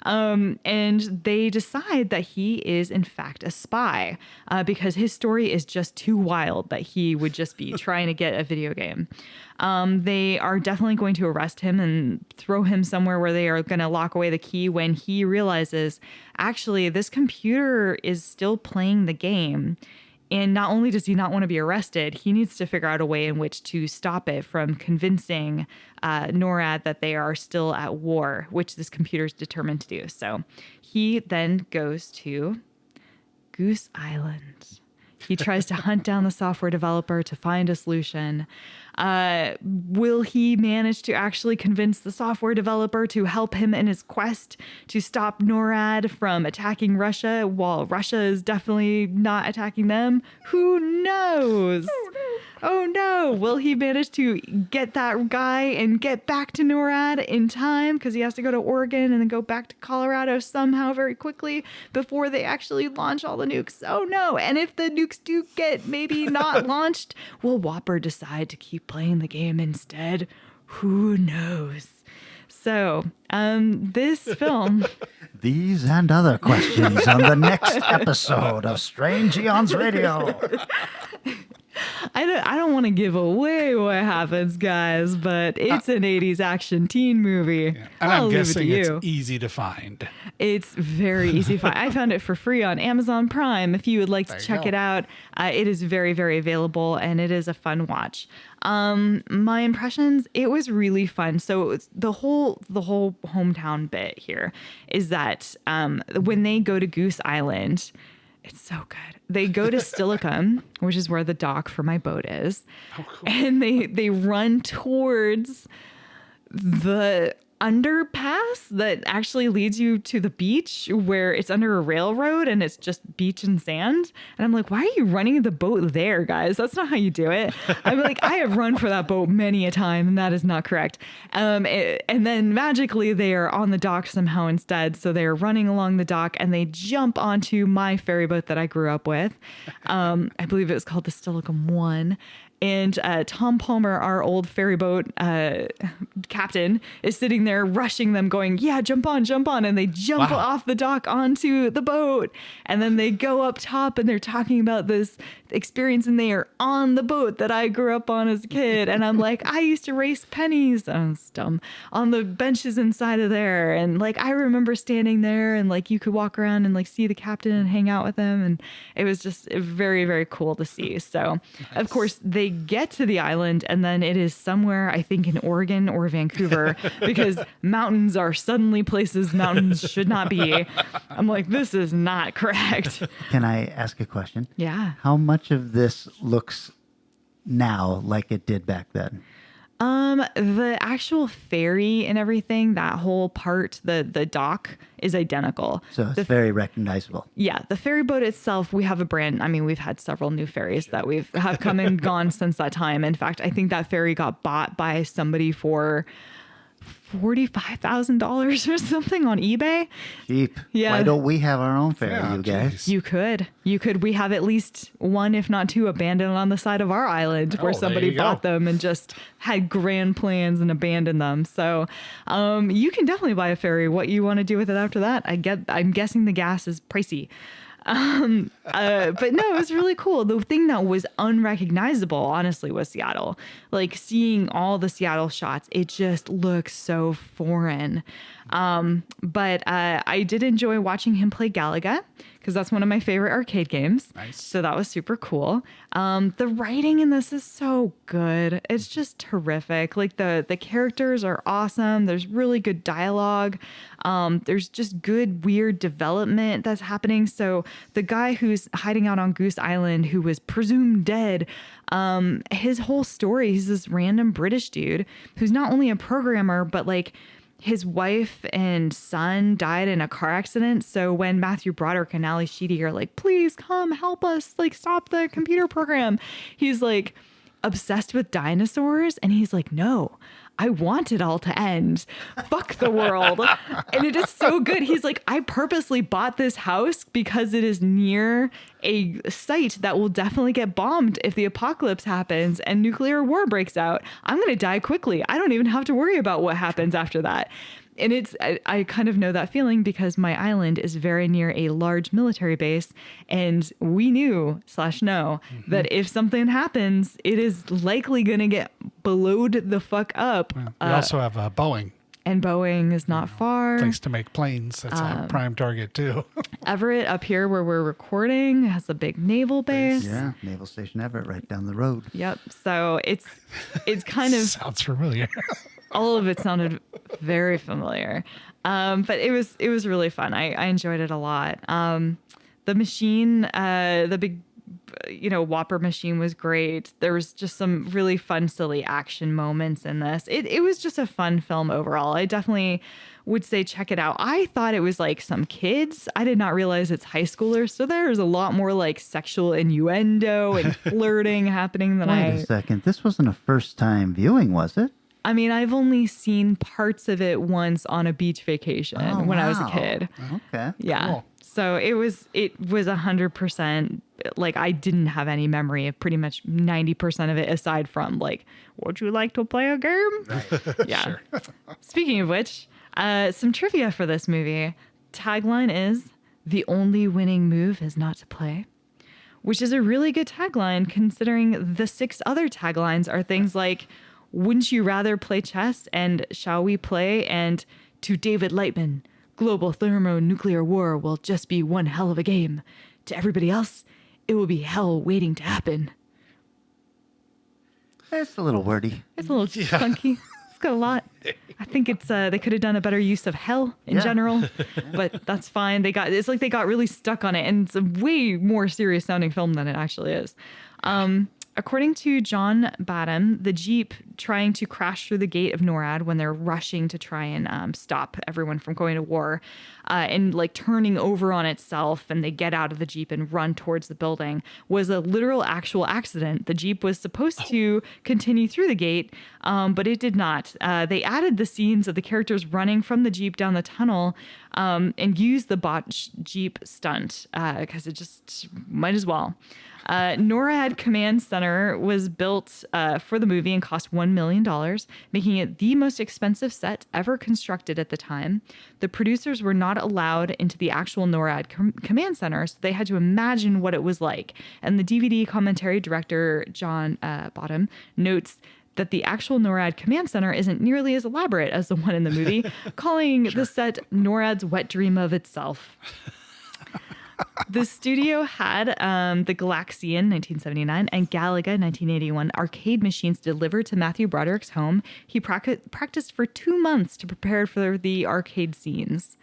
And they decide that he is in fact a spy because his story is just too wild that he would just be trying to get a video game. They are definitely going to arrest him and throw him somewhere where they are going to lock away the key when he realizes, actually, this computer is still playing the game. And not only does he not want to be arrested, he needs to figure out a way in which to stop it from convincing NORAD that they are still at war, which this computer is determined to do. So he then goes to Goose Island. He tries to hunt down the software developer to find a solution. Will he manage to actually convince the software developer to help him in his quest to stop NORAD from attacking Russia while Russia is definitely not attacking them? Who knows? Oh no. Will he manage to get that guy and get back to NORAD in time? Because he has to go to Oregon and then go back to Colorado somehow very quickly before they actually launch all the nukes. Oh no. And if the nukes do get maybe not launched, will Whopper decide to keep playing the game instead? Who knows? So, this film... These and other questions on the next episode of Strange Eons Radio. I don't want to give away what happens, guys, but it's an 80s action teen movie. Yeah. And I'm guessing it's easy to find. It's very easy to find. I found it for free on Amazon Prime. If you would like to check it out, it is very, very available, and it is a fun watch. My impressions, it was really fun. So the whole hometown bit here is that when they go to Goose Island, it's so good. They go to Stilicum, which is where the dock for my boat is. Oh, cool. And they run towards the underpass that actually leads you to the beach, where it's under a railroad and it's just beach and sand. And I'm like, why are you running the boat there, guys? That's not how you do it. I'm like, I have run for that boat many a time, and that is not correct. And then magically they are on the dock somehow instead. So they are running along the dock and they jump onto my ferry boat that I grew up with. I believe it was called the Stilicum 1. And Tom Palmer, our old ferry boat captain, is sitting there rushing them, going, yeah, jump on. And they jump off the dock onto the boat. And then they go up top and they're talking about this experience, and they are on the boat that I grew up on as a kid. And I'm like, I used to race pennies. Oh, it's dumb. On the benches inside of there. And like, I remember standing there, and like, you could walk around and like see the captain and hang out with him. And it was just very, very cool to see. So, of course, they get to the island, and then it is somewhere, I think in Oregon or Vancouver, because mountains are suddenly places mountains should not be. I'm like, this is not correct. Can I ask a question? Yeah. How much of this looks now like it did back then? The actual ferry and everything, that whole part, the dock is identical. So it's very recognizable. Yeah, the ferry boat itself, we have a brand. I mean, we've had several new ferries that have come and gone since that time. In fact, I think that ferry got bought by somebody for $45,000 or something on eBay. Cheap. Yeah. Why don't we have our own ferry, you guys? geez. You could. We have at least one, if not two, abandoned on the side of our island where there somebody you bought go. them and just had grand plans and abandoned them. So, you can definitely buy a ferry. What you want to do with it after that, I'm guessing the gas is pricey. But no, it was really cool. The thing that was unrecognizable, honestly, was Seattle. Like seeing all the Seattle shots, it just looks so foreign. But I did enjoy watching him play Galaga because that's one of my favorite arcade games. Nice. So that was super cool. The writing in this is so good. It's just terrific. Like the characters are awesome. There's really good dialogue. There's just good, weird development that's happening. So the guy who's hiding out on Goose Island, who was presumed dead, his whole story, he's this random British dude who's not only a programmer, but like his wife and son died in a car accident. So when Matthew Broderick and Ali Sheedy are like, please come help us, like stop the computer program, he's like obsessed with dinosaurs. And he's like, no, I want it all to end. Fuck the world. And it is so good. He's like, I purposely bought this house because it is near a site that will definitely get bombed if the apocalypse happens and nuclear war breaks out. I'm going to die quickly. I don't even have to worry about what happens after that. And I kind of know that feeling because my island is very near a large military base. And we know that if something happens, it is likely going to get blowed the fuck up. We also have Boeing. And Boeing is not far. Place to make planes. That's a prime target too. Everett up here where we're recording has a big naval base. Yeah, Naval Station Everett right down the road. Yep. So it's kind of sounds familiar. all of it sounded very familiar. But it was really fun. I enjoyed it a lot. The machine, the big, Whopper machine was great. There was just some really fun, silly action moments in this. It was just a fun film overall. I definitely would say check it out. I thought it was like some kids. I did not realize it's high schoolers. So there's a lot more like sexual innuendo and flirting happening than Wait a second. This wasn't a first time viewing, was it? I mean, I've only seen parts of it once on a beach vacation when I was a kid. Okay. Yeah. Cool. So it was 100%, like I didn't have any memory of pretty much 90% of it aside from like, would you like to play a game? Yeah. Sure. Speaking of which, some trivia for this movie. Tagline is, the only winning move is not to play, which is a really good tagline considering the 6 other taglines are things like, wouldn't you rather play chess and shall we play? And to David Lightman, global thermonuclear war will just be one hell of a game. To everybody else, it will be hell waiting to happen. It's a little wordy. It's a little funky. It's got a lot. I think it's they could have done a better use of hell in general, but that's fine. It's like they got really stuck on it, and it's a way more serious sounding film than it actually is. According to John Badham, the Jeep trying to crash through the gate of NORAD when they're rushing to try and stop everyone from going to war and like turning over on itself, and they get out of the Jeep and run towards the building, was a literal actual accident. The Jeep was supposed to continue through the gate, but it did not. They added the scenes of the characters running from the Jeep down the tunnel and used the botched Jeep stunt because it just might as well. NORAD Command Center was built for the movie and cost $1 million, making it the most expensive set ever constructed at the time. The producers were not allowed into the actual NORAD Command Center, so they had to imagine what it was like. And the DVD commentary director, John Badham, notes that the actual NORAD Command Center isn't nearly as elaborate as the one in the movie, calling the set NORAD's wet dream of itself. The studio had the Galaxian 1979 and Galaga 1981 arcade machines delivered to Matthew Broderick's home. He practiced for 2 months to prepare for the arcade scenes.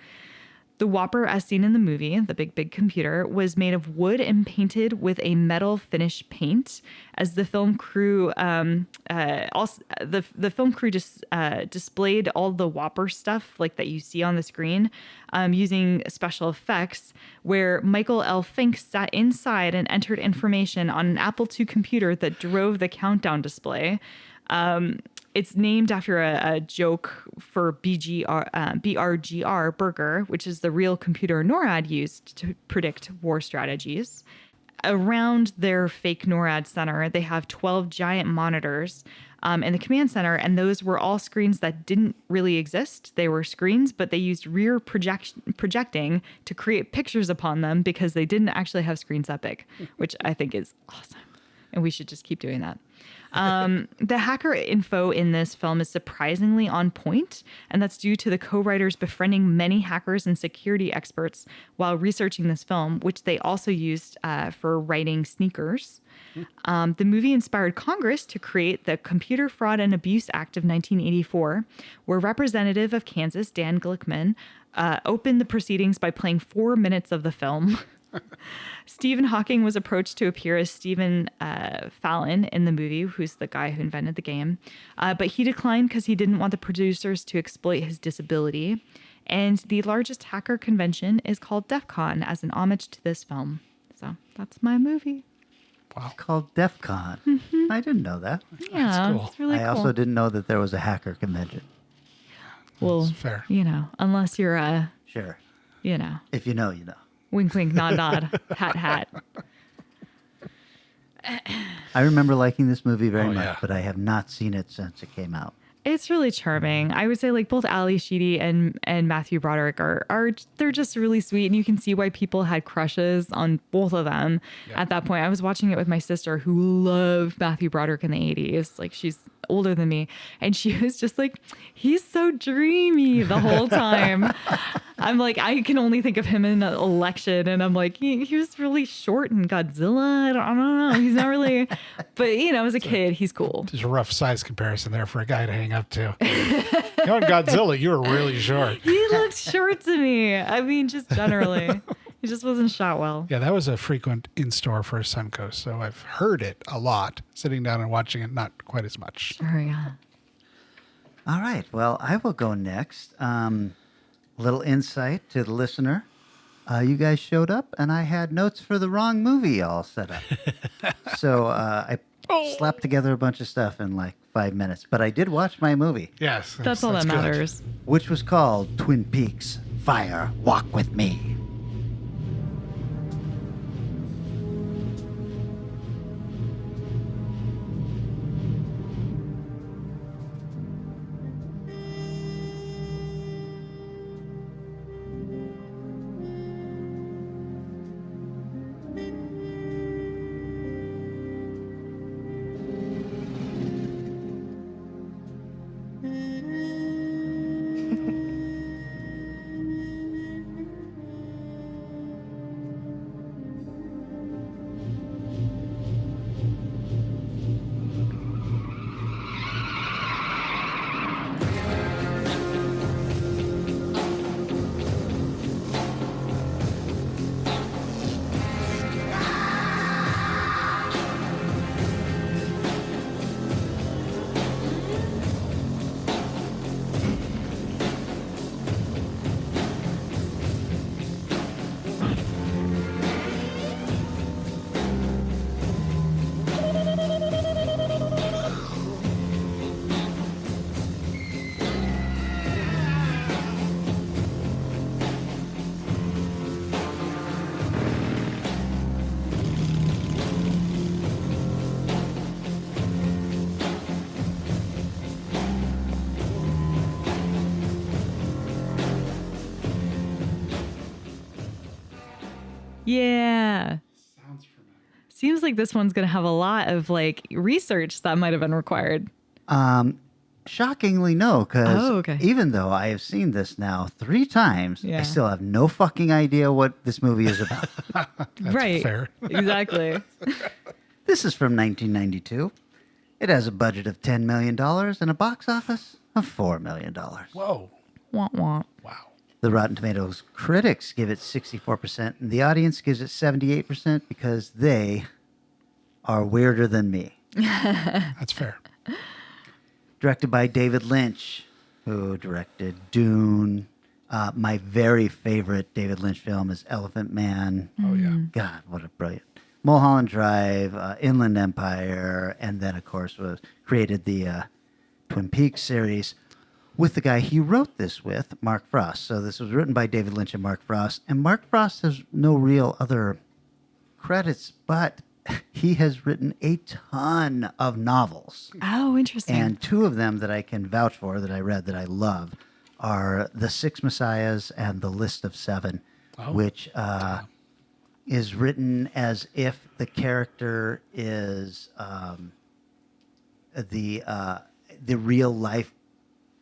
The Whopper, as seen in the movie, the big computer, was made of wood and painted with a metal finish paint. As the film crew, the film crew just displayed all the Whopper stuff like that you see on the screen, using special effects. Where Michael L. Fink sat inside and entered information on an Apple II computer that drove the countdown display. It's named after a joke for BRGR Burger, which is the real computer NORAD used to predict war strategies. Around their fake NORAD center, they have 12 giant monitors in the command center, and those were all screens that didn't really exist. They were screens, but they used rear projecting to create pictures upon them because they didn't actually have screens that big, which I think is awesome. And we should just keep doing that. The hacker info in this film is surprisingly on point, and that's due to the co-writers befriending many hackers and security experts while researching this film, which they also used for writing Sneakers. The movie inspired Congress to create the Computer Fraud and Abuse Act of 1984, where Representative of Kansas Dan Glickman opened the proceedings by playing 4 minutes of the film. Stephen Hawking was approached to appear as Stephen Fallon in the movie, who's the guy who invented the game. But he declined because he didn't want the producers to exploit his disability. And the largest hacker convention is called DEF CON as an homage to this film. So that's my movie. Wow. It's called DEF CON. Mm-hmm. I didn't know that. Yeah, cool. it's really cool. I also didn't know that there was a hacker convention. Well, That's fair. you know, unless you're Sure. you know, If you know, you know. wink, wink, nod, nod, hat, hat. I remember liking this movie very much, yeah. but I have not seen it since it came out. It's really charming. I would say like both Ali Sheedy and Matthew Broderick are they're just really sweet, and you can see why people had crushes on both of them at that point. I was watching it with my sister who loved Matthew Broderick in the 80s. Like, she's older than me, and she was just like, he's so dreamy the whole time. I'm like, I can only think of him in an election, and I'm like, he was really short in Godzilla. I don't know. He's not really, but you know, as a kid, he's cool. There's a rough size comparison there for a guy to hang up to. You know, in Godzilla, you were really short. He looked short to me. I mean, just generally. He just wasn't shot well. Yeah, that was a frequent in-store for Suncoast, so I've heard it a lot. Sitting down and watching it, not quite as much. Sure, yeah. All right. Well, I will go next. Little insight to the listener. You guys showed up, and I had notes for the wrong movie all set up. So I slapped together a bunch of stuff in like 5 minutes. But I did watch my movie. Yes. That's all that matters. Which was called Twin Peaks Fire Walk With Me. Yeah. Seems like this one's going to have a lot of like research that might have been required. Shockingly, no, because okay. even though I have seen this now 3 times, Yeah. I still have no fucking idea what this movie is about. Right. fair. Exactly. This is from 1992. It has a budget of $10 million and a box office of $4 million. Whoa. Wah, wah. Wow. The Rotten Tomatoes critics give it 64%, and the audience gives it 78% because they are weirder than me. That's fair. Directed by David Lynch, who directed Dune. My very favorite David Lynch film is Elephant Man. Oh, yeah. God, what a brilliant. Mulholland Drive, Inland Empire, and then, of course, created the Twin Peaks series with the guy he wrote this with, Mark Frost. So this was written by David Lynch and Mark Frost. And Mark Frost has no real other credits, but he has written a ton of novels. Oh, interesting. And two of them that I can vouch for, that I read, that I love, are The Six Messiahs and The List of Seven, which is written as if the character is the real life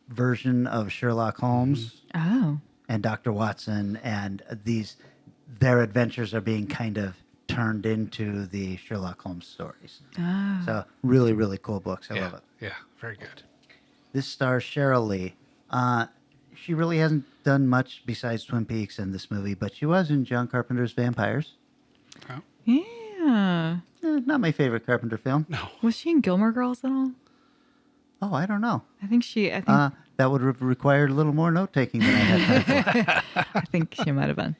version of Sherlock Holmes and Dr. Watson, and their adventures are being kind of turned into the Sherlock Holmes stories. So really, really cool books. I love it. Yeah, very good. This stars Cheryl Lee. She really hasn't done much besides Twin Peaks in this movie, but she was in John Carpenter's Vampires. Yeah. Not my favorite Carpenter film. No. Was she in Gilmore Girls at all? Oh, I don't know. I think she. That would have required a little more note taking than I had time for. I think she might have been.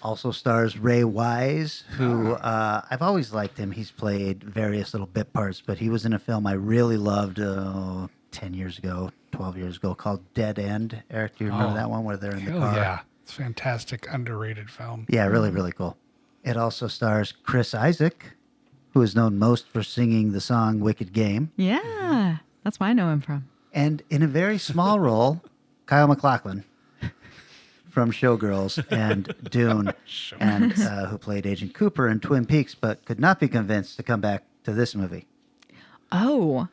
Also stars Ray Wise, who I've always liked him. He's played various little bit parts, but he was in a film I really loved 10 years ago, 12 years ago, called Dead End. Eric, do you remember that one where they're in the car? Yeah, it's a fantastic, underrated film. Yeah, really, really cool. It also stars Chris Isaac, who is known most for singing the song Wicked Game. Yeah, that's where I know him from. And in a very small role, Kyle MacLachlan from Showgirls and Dune, and who played Agent Cooper in Twin Peaks, but could not be convinced to come back to this movie. Oh,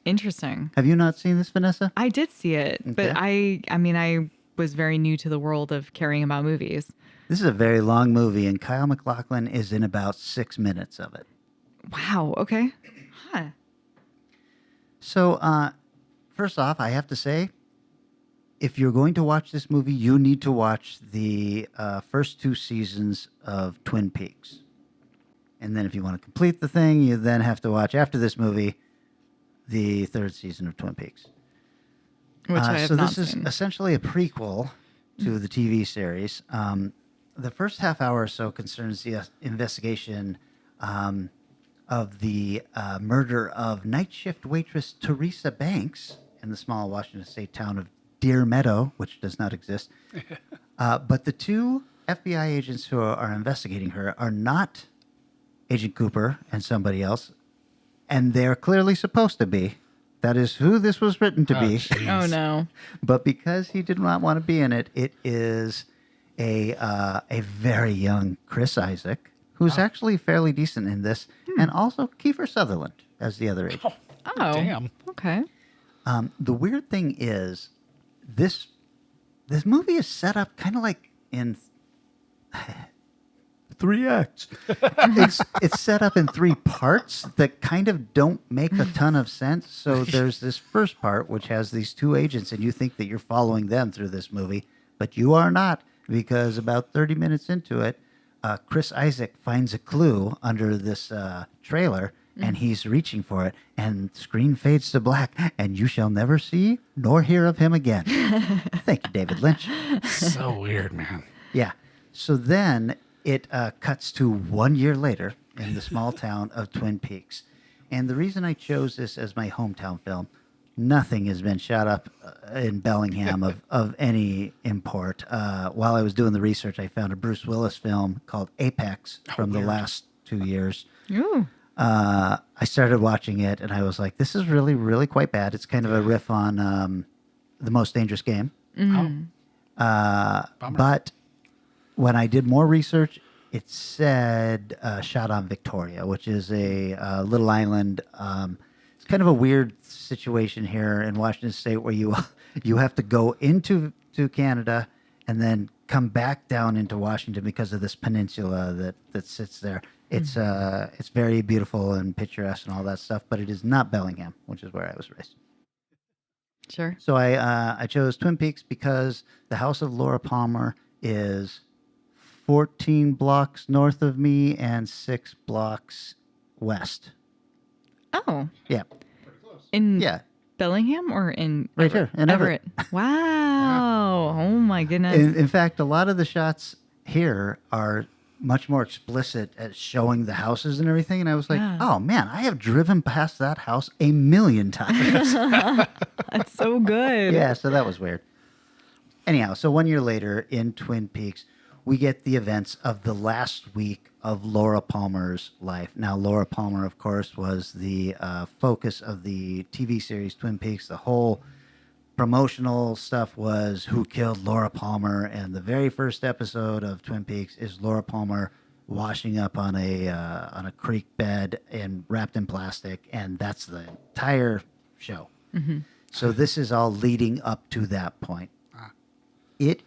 interesting. Have you not seen this, Vanessa? I did see it, but I mean, I was very new to the world of caring about movies. This is a very long movie, and Kyle MacLachlan is in about 6 minutes of it. Wow. Okay. Huh. So, first off, I have to say, if you're going to watch this movie, you need to watch the first 2 seasons of Twin Peaks. And then if you want to complete the thing, you then have to watch, after this movie, the 3rd season of Twin Peaks. Which I have so not this is seen. essentially a prequel to the TV series. The first half hour or so concerns the investigation of the murder of night shift waitress Teresa Banks in the small Washington State town of Deer Meadow, which does not exist. But the 2 FBI agents who are investigating her are not Agent Cooper and somebody else, and they're clearly supposed to be. That is who this was written to be. Oh, no. But because he did not want to be in it, it is a very young Chris Isaac, who's actually fairly decent in this, and also Kiefer Sutherland as the other agent. Oh, damn. Okay. The weird thing is, this movie is set up kind of like in 3 acts. It's set up in 3 parts that kind of don't make a ton of sense. So there's this first part, which has these 2 agents, and you think that you're following them through this movie, but you are not, because about 30 minutes into it, Chris Isaac finds a clue under this trailer, and he's reaching for it, and screen fades to black, and you shall never see nor hear of him again. Thank you, David Lynch. So weird, man. Yeah. So then it cuts to 1 year later in the small town of Twin Peaks. And the reason I chose this as my hometown film, nothing has been shot up in Bellingham of any import. While I was doing the research, I found a Bruce Willis film called Apex from the last 2 years. Ooh. I started watching it, and I was like, this is really, really quite bad. It's kind of a riff on The Most Dangerous Game. But when I did more research, it said shot on Victoria, which is a little island. It's kind of a weird situation here in Washington State where you have to go into Canada and then come back down into Washington because of this peninsula that sits there. It's very beautiful and picturesque and all that stuff, but it is not Bellingham, which is where I was raised. Sure. So I chose Twin Peaks because the house of Laura Palmer is 14 blocks north of me and 6 blocks west. Oh. Yeah. In Yeah. Bellingham or in Right here in Everett. Wow. Oh my goodness. In fact, a lot of the shots here are much more explicit at showing the houses and everything. And I was like, oh man, I have driven past that house a million times. That's so good. Yeah, so that was weird. Anyhow, so 1 year later in Twin Peaks, we get the events of the last week of Laura Palmer's life. Now, Laura Palmer, of course, was the focus of the TV series Twin Peaks. The whole promotional stuff was who killed Laura Palmer, and the very first episode of Twin Peaks is Laura Palmer washing up on a creek bed and wrapped in plastic, and that's the entire show. Mm-hmm. So this is all leading up to that point. It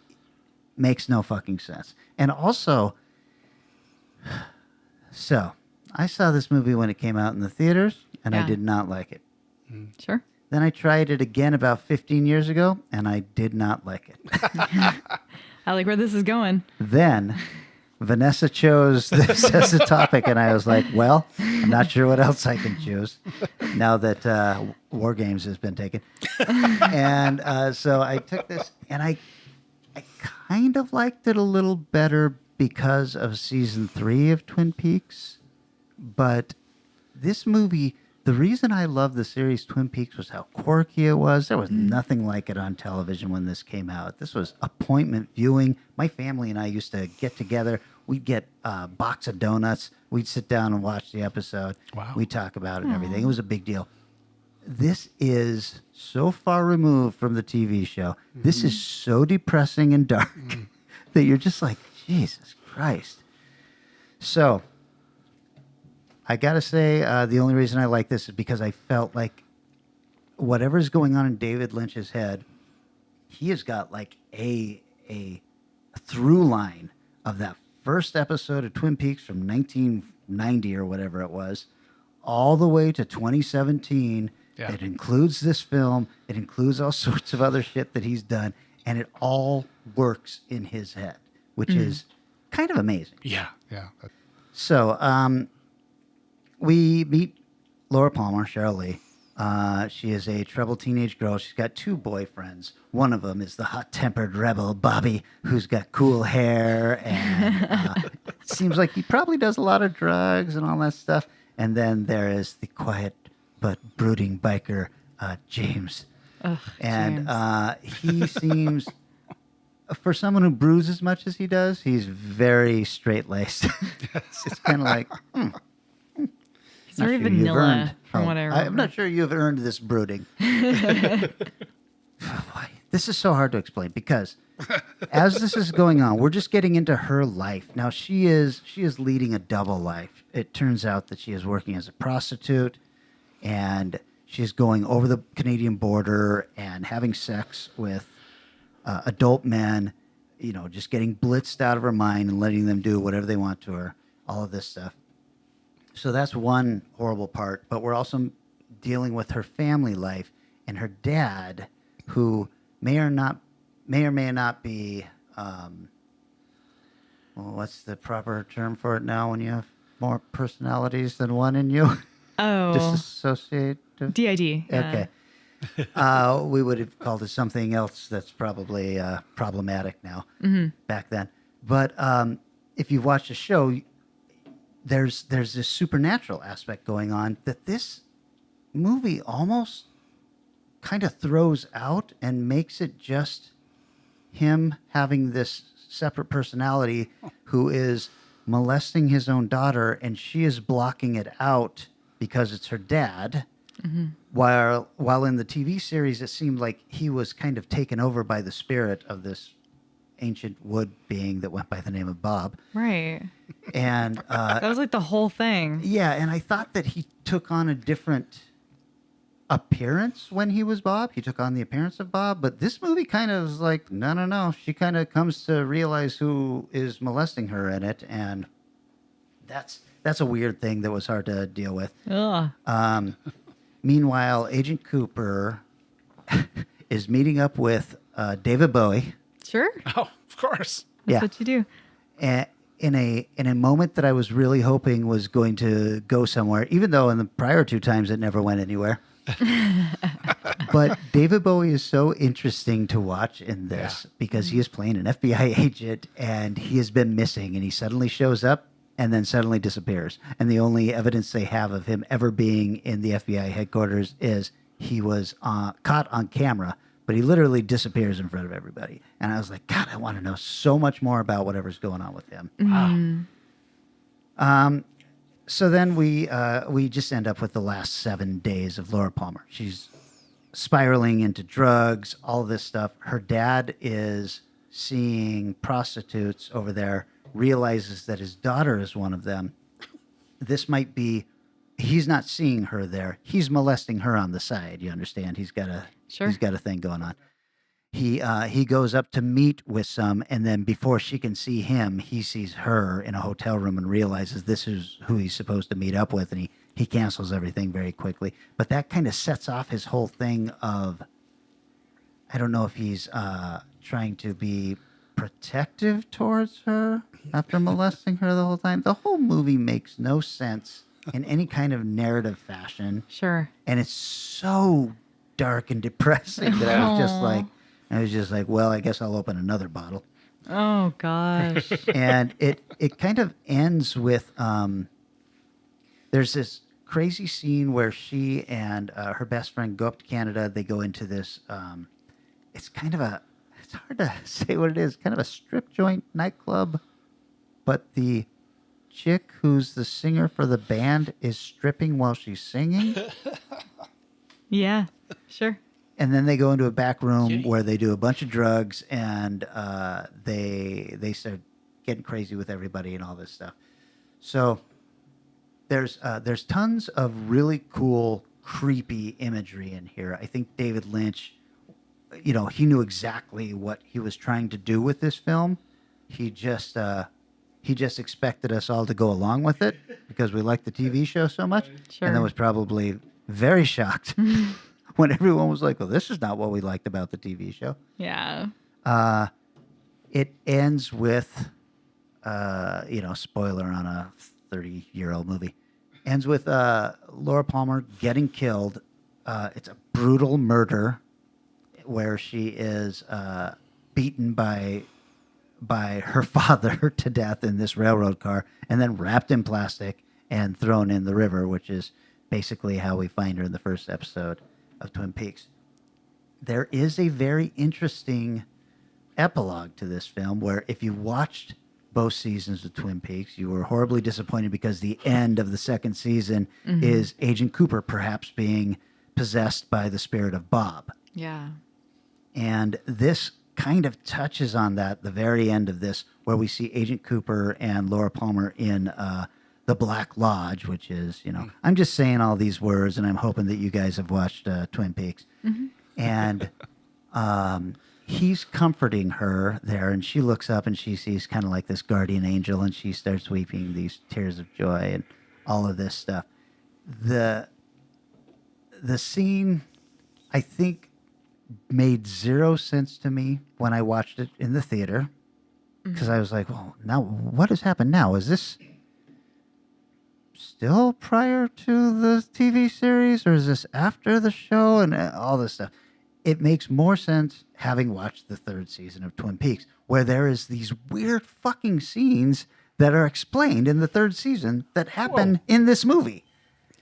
makes no fucking sense. And also, so I saw this movie when it came out in the theaters, and I did not like it. Sure. Then I tried it again about 15 years ago, and I did not like it. I like where this is going. Then Vanessa chose this as a topic, and I was like, well, I'm not sure what else I can choose now that War Games has been taken. And so I took this, and I kind of liked it a little better because of season 3 of Twin Peaks. But this movie, the reason I love the series Twin Peaks was how quirky it was. There was nothing like it on television when this came out. This was appointment viewing. My family and I used to get together. We'd get a box of donuts. We'd sit down and watch the episode. Wow. We'd talk about it and everything. It was a big deal. This is so far removed from the TV show. This is so depressing and dark that you're just like, Jesus Christ. So I got to say, the only reason I like this is because I felt like whatever's going on in David Lynch's head, he has got like a through line of that first episode of Twin Peaks from 1990 or whatever it was, all the way to 2017. Yeah. It includes this film. It includes all sorts of other shit that he's done, and it all works in his head, which is kind of amazing. Yeah, yeah. So we meet Laura Palmer, Cheryl Lee. She is a troubled teenage girl. She's got 2 boyfriends. One of them is the hot-tempered rebel, Bobby, who's got cool hair, and seems like he probably does a lot of drugs and all that stuff. And then there is the quiet but brooding biker, James. Ugh, and James. He seems, for someone who brews as much as he does, he's very straight-laced. It's kind of like, He's very vanilla, from what I remember. I'm not sure you've earned this brooding. This is so hard to explain because as this is going on, we're just getting into her life. Now, she is leading a double life. It turns out that she is working as a prostitute, and she's going over the Canadian border and having sex with adult men, you know, just getting blitzed out of her mind and letting them do whatever they want to her, all of this stuff. So that's one horrible part, but we're also dealing with her family life and her dad, who may or may not be, what's the proper term for it now when you have more personalities than one in you? Oh. Dissociative? DID. Yeah. Okay. We would have called it something else that's probably problematic now back then. But if you've watched the show, there's this supernatural aspect going on that this movie almost kind of throws out and makes it just him having this separate personality who is molesting his own daughter, and she is blocking it out because it's her dad. Mm-hmm. While in the TV series, it seemed like he was kind of taken over by the spirit of this ancient wood being that went by the name of Bob. Right. And that was like the whole thing. Yeah, and I thought that he took on a different appearance when he was Bob. He took on the appearance of Bob, but this movie kind of is like, no. She kind of comes to realize who is molesting her in it, and that's a weird thing that was hard to deal with. Ugh. Meanwhile, Agent Cooper is meeting up with David Bowie. Sure. Oh, of course. That's what you do. And in a moment that I was really hoping was going to go somewhere, even though in the prior 2 times it never went anywhere. But David Bowie is so interesting to watch in this because he is playing an FBI agent and he has been missing, and he suddenly shows up and then suddenly disappears. And the only evidence they have of him ever being in the FBI headquarters is he was caught on camera, but he literally disappears in front of everybody. And I was like, God, I want to know so much more about whatever's going on with him. Mm-hmm. So then we just end up with the last 7 days of Laura Palmer. She's spiraling into drugs, all this stuff. Her dad is seeing prostitutes over there, realizes that his daughter is one of them. This might be, he's not seeing her there. He's molesting her on the side. You understand? He's got a thing going on. He goes up to meet with some, and then before she can see him, he sees her in a hotel room and realizes this is who he's supposed to meet up with, and he cancels everything very quickly. But that kind of sets off his whole thing of, I don't know if he's trying to be protective towards her after molesting her the whole time. The whole movie makes no sense in any kind of narrative fashion. Sure. And it's so dark and depressing that I was just like, well, I guess I'll open another bottle. Oh gosh. And it kind of ends with there's this crazy scene where she and her best friend go up to Canada. They go into this it's hard to say what it is, kind of a strip joint nightclub, but the chick who's the singer for the band is stripping while she's singing. Yeah, sure. And then they go into a back room where they do a bunch of drugs, and they start getting crazy with everybody and all this stuff. So there's tons of really cool, creepy imagery in here. I think David Lynch, he knew exactly what he was trying to do with this film. He just expected us all to go along with it because we liked the TV show so much, and then was probably very shocked when everyone was like, well, this is not what we liked about the TV show. Yeah. It ends with, spoiler on a 30-year-old movie, ends with Laura Palmer getting killed. It's a brutal murder where she is beaten by her father to death in this railroad car and then wrapped in plastic and thrown in the river, which is basically how we find her in the first episode of Twin Peaks. There is a very interesting epilogue to this film where if you watched both seasons of Twin Peaks, you were horribly disappointed because the end of the second season is Agent Cooper perhaps being possessed by the spirit of Bob. Yeah. And this kind of touches on that, the very end of this, where we see Agent Cooper and Laura Palmer in the Black Lodge, which is, I'm just saying all these words, and I'm hoping that you guys have watched Twin Peaks. And he's comforting her there, and she looks up and she sees kind of like this guardian angel, and she starts weeping these tears of joy and all of this stuff. The scene, I think, made zero sense to me when I watched it in the theater, because I was like, well, now what has happened now? Is this still prior to the TV series, or is this after the show, and all this stuff? It makes more sense having watched the third season of Twin Peaks, where there is these weird fucking scenes that are explained in the third season that happen in this movie.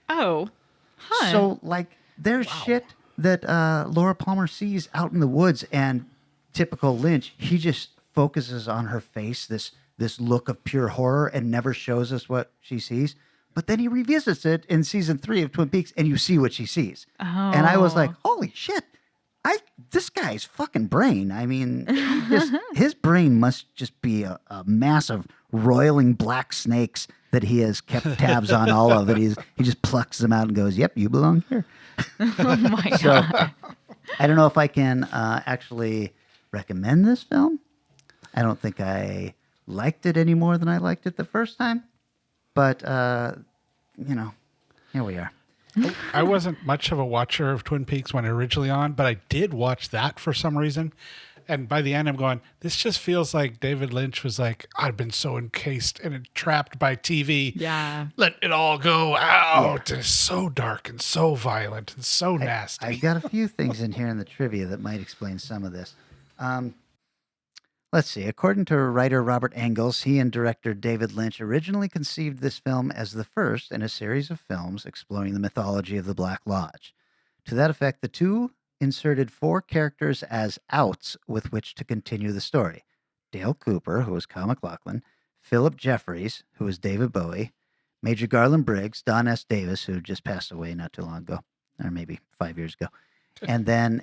Oh. Huh. So, like, there's shit that Laura Palmer sees out in the woods, and typical Lynch, he just focuses on her face, this look of pure horror, and never shows us what she sees. But then he revisits it in season 3 of Twin Peaks, and you see what she sees. Oh. And I was like, holy shit, this guy's fucking brain. I mean, his brain must just be a mass of roiling black snakes that he has kept tabs on all of it. He just plucks them out and goes, yep, you belong here. Oh my God. I don't know if I can actually recommend this film. I don't think I liked it any more than I liked it the first time. But, here we are. I wasn't much of a watcher of Twin Peaks when it originally on, but I did watch that for some reason. And by the end, I'm going, this just feels like David Lynch was like, I've been so encased and trapped by TV. Yeah. Let it all go out. It's so dark and so violent and so nasty. I got a few things in here in the trivia that might explain some of this. Let's see. According to writer Robert Engels, he and director David Lynch originally conceived this film as the first in a series of films exploring the mythology of the Black Lodge. To that effect, the two inserted 4 characters as outs with which to continue the story. Dale Cooper, who was Kyle MacLachlan, Philip Jeffries, who was David Bowie, Major Garland Briggs, Don S. Davis, who just passed away not too long ago, or maybe 5 years ago, and then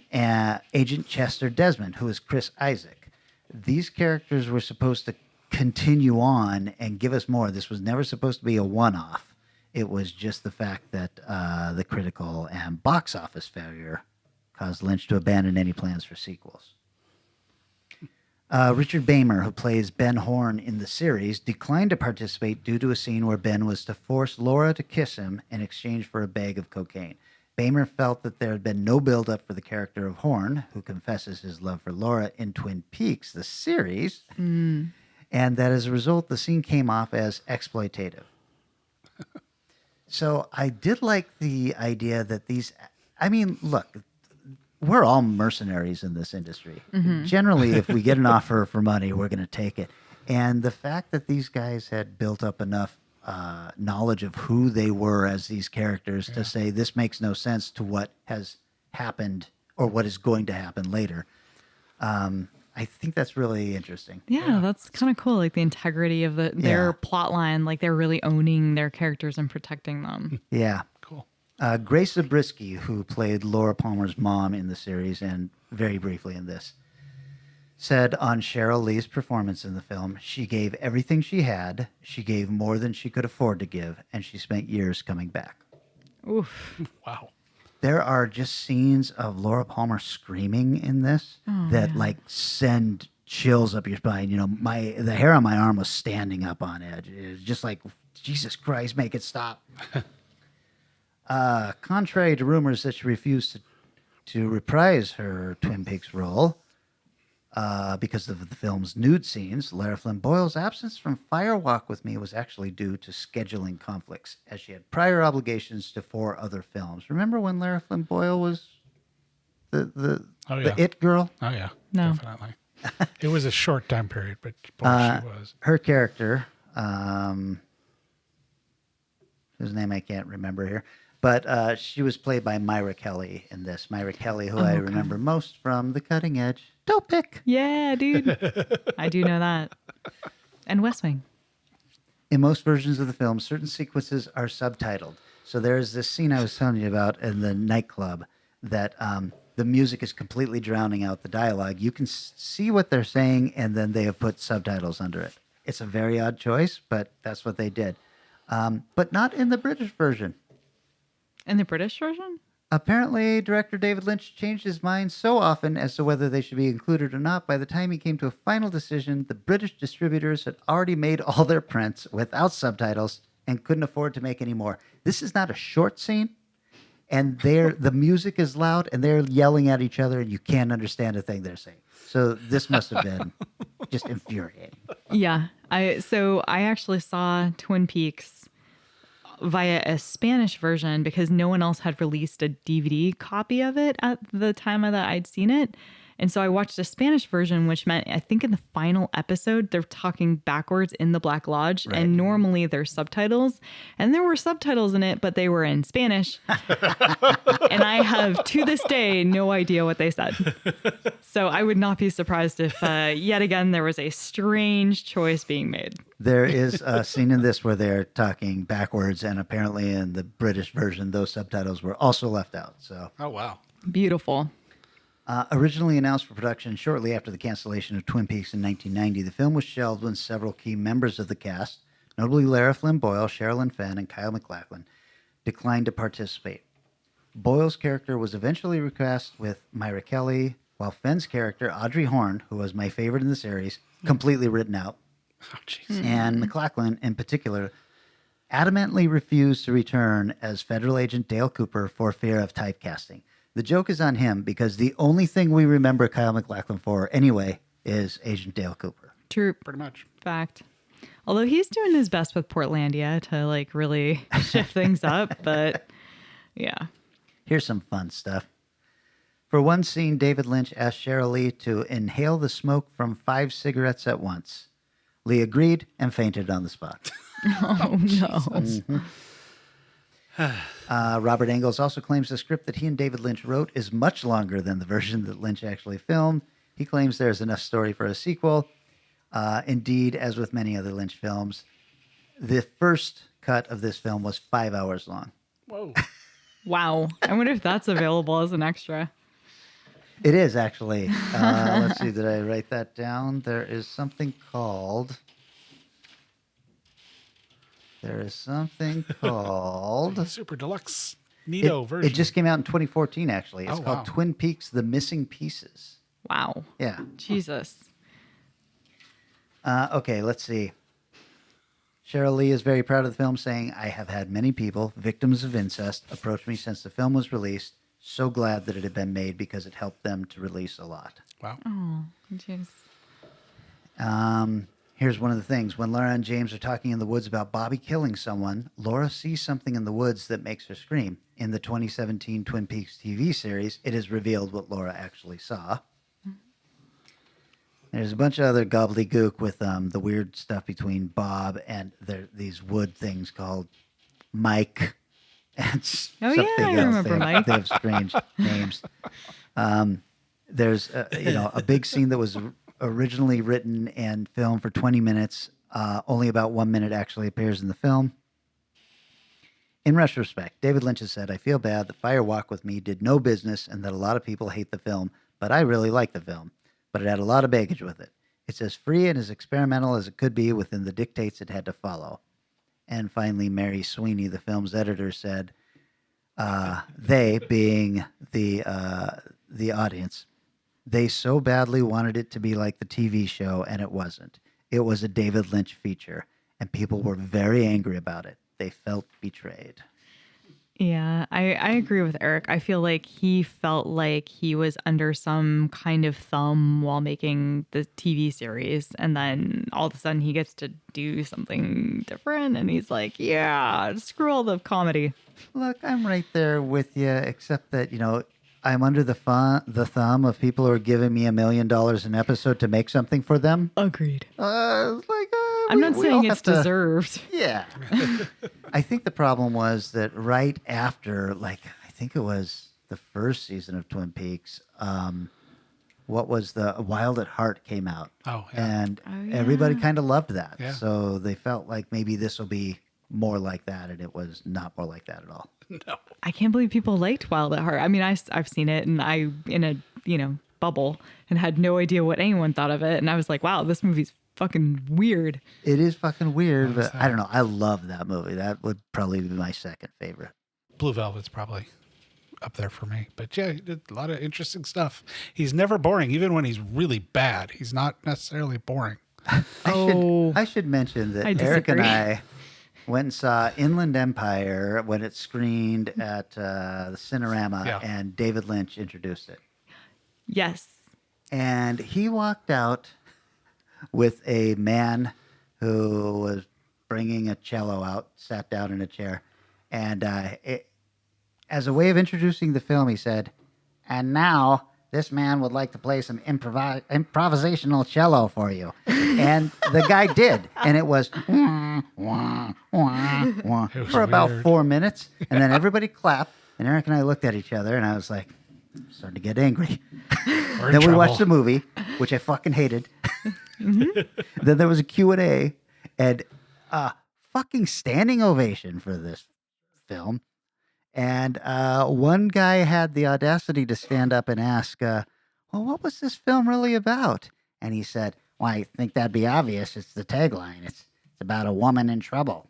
Agent Chester Desmond, who was Chris Isaac. These characters were supposed to continue on and give us more. This was never supposed to be a one-off. It was just the fact that the critical and box office failure caused Lynch to abandon any plans for sequels. Richard Bamer, who plays Ben Horn in the series, declined to participate due to a scene where Ben was to force Laura to kiss him in exchange for a bag of cocaine. Bamer felt that there had been no build-up for the character of Horn, who confesses his love for Laura in Twin Peaks, the series, and that as a result, the scene came off as exploitative. So I did like the idea that look, we're all mercenaries in this industry. Generally, if we get an offer for money, we're going to take it. And the fact that these guys had built up enough knowledge of who they were as these characters to say this makes no sense to what has happened or what is going to happen later. I think that's really interesting. Yeah, that's kind of cool. Like the integrity of their plot line, like they're really owning their characters and protecting them. Yeah. Cool. Grace Zabriskie, who played Laura Palmer's mom in the series and very briefly in this, said on Cheryl Lee's performance in the film, she gave everything she had, she gave more than she could afford to give, and she spent years coming back. Oof. Wow. There are just scenes of Laura Palmer screaming in this that like send chills up your spine. You know, the hair on my arm was standing up on edge. It was just like, Jesus Christ, make it stop. Contrary to rumors that she refused to reprise her Twin Peaks role, because of the film's nude scenes, Lara Flynn Boyle's absence from Fire Walk with Me was actually due to scheduling conflicts, as she had prior obligations to 4 other films. Remember when Lara Flynn Boyle was the It girl? Oh, yeah. No. Definitely. It was a short time period, but boy, she was. Her character, whose name I can't remember here, but she was played by Myra Kelly in this. Myra Kelly, who I remember most from The Cutting Edge. Don't pick. Yeah, dude. I do know that. And West Wing. In most versions of the film, certain sequences are subtitled. So there's this scene I was telling you about in the nightclub that the music is completely drowning out the dialogue. You can see what they're saying, and then they have put subtitles under it. It's a very odd choice, but that's what they did. But not in the British version. In the British version? Apparently, director David Lynch changed his mind so often as to whether they should be included or not. By the time he came to a final decision, the British distributors had already made all their prints without subtitles and couldn't afford to make any more. This is not a short scene, and the music is loud, and they're yelling at each other, and you can't understand a thing they're saying. So this must have been just infuriating. Yeah. I actually saw Twin Peaks via a Spanish version because no one else had released a DVD copy of it at the time that I'd seen it. And so I watched a Spanish version, which meant I think in the final episode, they're talking backwards in the Black Lodge. Right. And normally there's subtitles. And there were subtitles in it, but they were in Spanish. And I have, to this day, no idea what they said. So I would not be surprised if, yet again, there was a strange choice being made. There is a scene in this where they're talking backwards, and apparently in the British version, those subtitles were also left out. So, oh, wow. Beautiful. Originally announced for production shortly after the cancellation of Twin Peaks in 1990, the film was shelved when several key members of the cast, notably Lara Flynn Boyle, Sherilyn Fenn, and Kyle MacLachlan, declined to participate. Boyle's character was eventually recast with Myra Kelly, while Fenn's character, Audrey Horne, who was my favorite in the series, completely written out. Oh, jeez. And MacLachlan, in particular, adamantly refused to return as federal agent Dale Cooper for fear of typecasting. The joke is on him because the only thing we remember Kyle MacLachlan for anyway is Agent Dale Cooper. True. Pretty much. Fact. Although he's doing his best with Portlandia to like really shift things up, but yeah. Here's some fun stuff. For one scene, David Lynch asked Cheryl Lee to inhale the smoke from 5 cigarettes at once. Lee agreed and fainted on the spot. Oh, no. Robert Engels also claims the script that he and David Lynch wrote is much longer than the version that Lynch actually filmed. He claims there's enough story for a sequel. Indeed, as with many other Lynch films, the first cut of this film was 5 hours long. Whoa. Wow. I wonder if that's available as an extra. It is, actually. Let's see, did I write that down? There is something called... Super Deluxe Nito version. It just came out in 2014, actually. It's called wow. Twin Peaks: The Missing Pieces. Wow. Yeah. Jesus. Okay, let's see. Cheryl Lee is very proud of the film, saying, "I have had many people, victims of incest, approach me since the film was released. So glad that it had been made because it helped them to release a lot." Wow. Oh, jeez. Here's one of the things. When Laura and James are talking in the woods about Bobby killing someone, Laura sees something in the woods that makes her scream. In the 2017 Twin Peaks TV series, it is revealed what Laura actually saw. There's a bunch of other gobbledygook with the weird stuff between Bob and these wood things called Mike and something else. I remember Mike. They have strange names. There's a big scene that was originally written and filmed for 20 minutes. Only about 1 minute actually appears in the film. In retrospect, David Lynch has said, "I feel bad that Fire Walk with Me did no business and that a lot of people hate the film, but I really like the film. But it had a lot of baggage with it. It's as free and as experimental as it could be within the dictates it had to follow." And finally, Mary Sweeney, the film's editor, said, they, being the audience, "They so badly wanted it to be like the TV show, and it wasn't. It was a David Lynch feature, and people were very angry about it. They felt betrayed." Yeah, I agree with Eric. I feel like he felt like he was under some kind of thumb while making the TV series. And then all of a sudden he gets to do something different. And he's like, yeah, screw all the comedy. Look, I'm right there with you, except that, I'm under the thumb of people who are giving me $1 million an episode to make something for them. Agreed. I'm not saying it's deserved. Yeah. I think the problem was that right after, I think it was the first season of Twin Peaks, what was the Wild at Heart came out. Oh, yeah. And everybody kind of loved that. Yeah. So they felt like maybe this will be more like that, and it was not more like that at all. No. I can't believe people liked Wild at Heart. I mean, I've seen it, and I in a bubble and had no idea what anyone thought of it, and I was like, wow, this movie's fucking weird. It is fucking weird, but I don't know. I love that movie. That would probably be my second favorite. Blue Velvet's probably up there for me. But yeah, he did a lot of interesting stuff. He's never boring, even when he's really bad. He's not necessarily boring. I should mention that Eric and I went and saw Inland Empire when it screened at the Cinerama, and David Lynch introduced it. Yes. And he walked out with a man who was bringing a cello out, sat down in a chair. And as a way of introducing the film, he said, "And now this man would like to play some improvisational cello for you." And the guy did. And it was for about 4 minutes. And then everybody clapped. And Eric and I looked at each other, and I was like, I'm starting to get angry. Then we watched the movie, which I fucking hated. Then there was a Q&A and a fucking standing ovation for this film. And one guy had the audacity to stand up and ask, well, what was this film really about? And he said, well, I think that'd be obvious. It's the tagline. It's about a woman in trouble.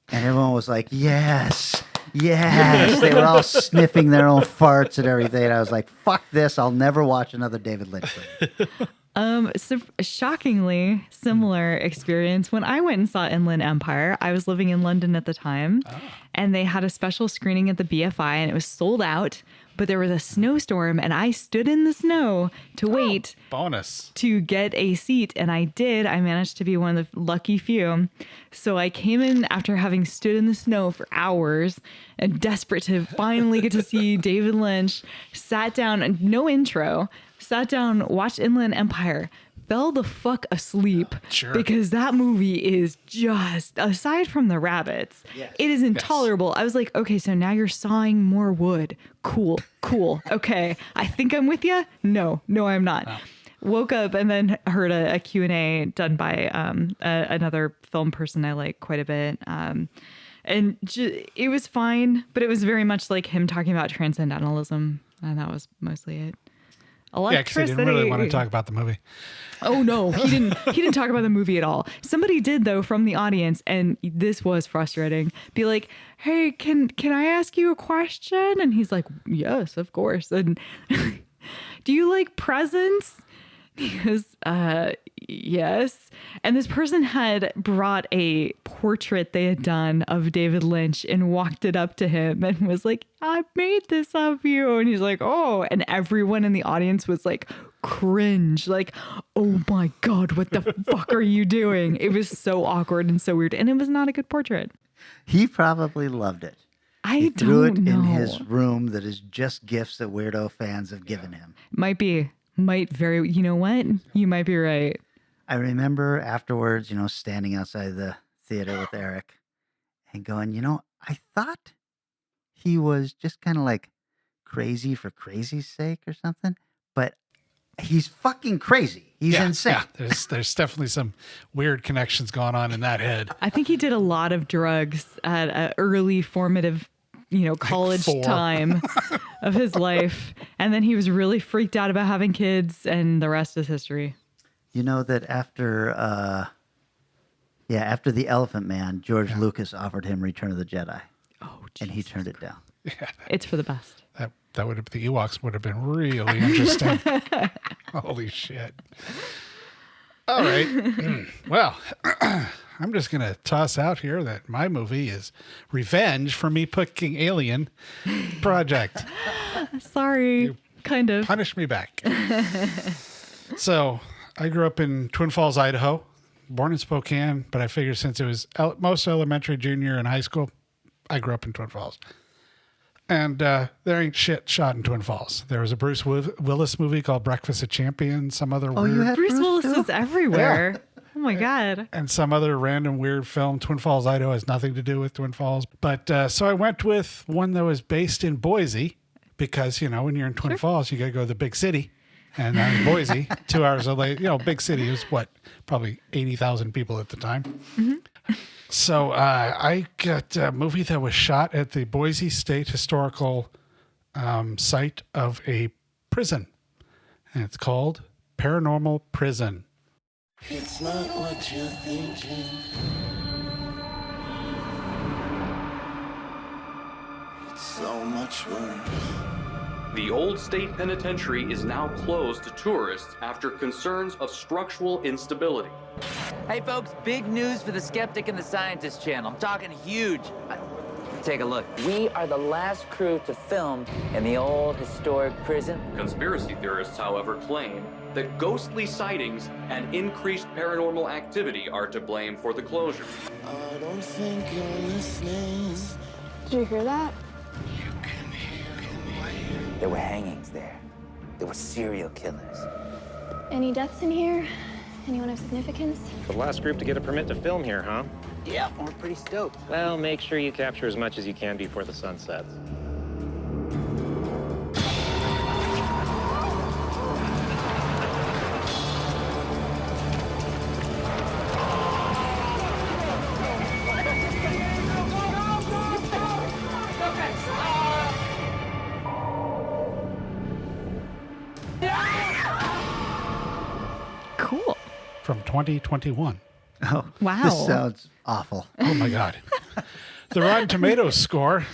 And everyone was like, yes, yes. They were all sniffing their own farts and everything. And I was like, fuck this. I'll never watch another David Lynch film. So shockingly similar experience. When I went and saw Inland Empire, I was living in London at the time, and they had a special screening at the BFI, and it was sold out. But there was a snowstorm, and I stood in the snow to wait. Bonus. To get a seat, and I did. I managed to be one of the lucky few. So I came in after having stood in the snow for hours and desperate to finally get to see David Lynch. Sat down, and no intro. Sat down, watched Inland Empire. Fell the fuck asleep. Sure. Because that movie is just, aside from the rabbits, it is intolerable. I was like, okay, so now you're sawing more wood. Cool. Okay, I think I'm with you. No, I'm not. No. Woke up and then heard a Q&A done by another film person I like quite a bit. It was fine, but it was very much like him talking about transcendentalism, and that was mostly it. Yeah, because he didn't really want to talk about the movie. Oh no, he didn't. He didn't talk about the movie at all. Somebody did though from the audience, and this was frustrating. Be like, "Hey, can I ask you a question?" And he's like, "Yes, of course." And do you like presents? He goes, yes. And this person had brought a portrait they had done of David Lynch and walked it up to him and was like, I made this of you. And he's like, oh. And everyone in the audience was like, cringe. Like, oh my God, what the fuck are you doing? It was so awkward and so weird. And it was not a good portrait. He probably loved it. He threw it know. in his room that is just gifts that weirdo fans have given him. You know what? You might be right. I remember afterwards, standing outside the theater with Eric and going, I thought he was just kind of like crazy for crazy's sake or something, but he's fucking crazy. He's insane. Yeah, there's definitely some weird connections going on in that head. I think he did a lot of drugs at an early formative college time of his life. And then he was really freaked out about having kids, and the rest is history. You know that after The Elephant Man, George Lucas offered him Return of the Jedi. Oh, Jesus. And he turned it down. Yeah, it's for the best. That would have, the Ewoks would have been really interesting. Holy shit. All right. Well, I'm just going to toss out here that my movie is revenge for me picking Alien Project. Sorry, kind of. Punish me back. So I grew up in Twin Falls, Idaho, born in Spokane, but I figured since it was most elementary, junior, and high school, I grew up in Twin Falls. And there ain't shit shot in Twin Falls. There was a Bruce Willis movie called Breakfast of Champions, some other weird... Bruce Willis is everywhere. Yeah. Oh my God. And some other random weird film. Twin Falls, Idaho has nothing to do with Twin Falls. But so I went with one that was based in Boise because, when you're in Twin Falls, you got to go to the big city. And in Boise, 2 hours away, big city was probably 80,000 people at the time. Mm-hmm. So I got a movie that was shot at the Boise State Historical site of a prison. And it's called Paranormal Prison. It's not what you're thinking. It's so much worse. The old state penitentiary is now closed to tourists after concerns of structural instability. Hey folks, big news for the Skeptic and the Scientist channel. I'm talking huge. Take a look. We are the last crew to film in the old historic prison. Conspiracy theorists, however, claim that ghostly sightings and increased paranormal activity are to blame for the closure. I don't think you're listening. Did you hear that? There were hangings there. There were serial killers. Any deaths in here? Anyone of significance? The last group to get a permit to film here, huh? Yeah, we're pretty stoked. Well, make sure you capture as much as you can before the sun sets. Cool. From 2021. Oh, wow. This sounds awful. Oh, my God. The Rotten Tomatoes score,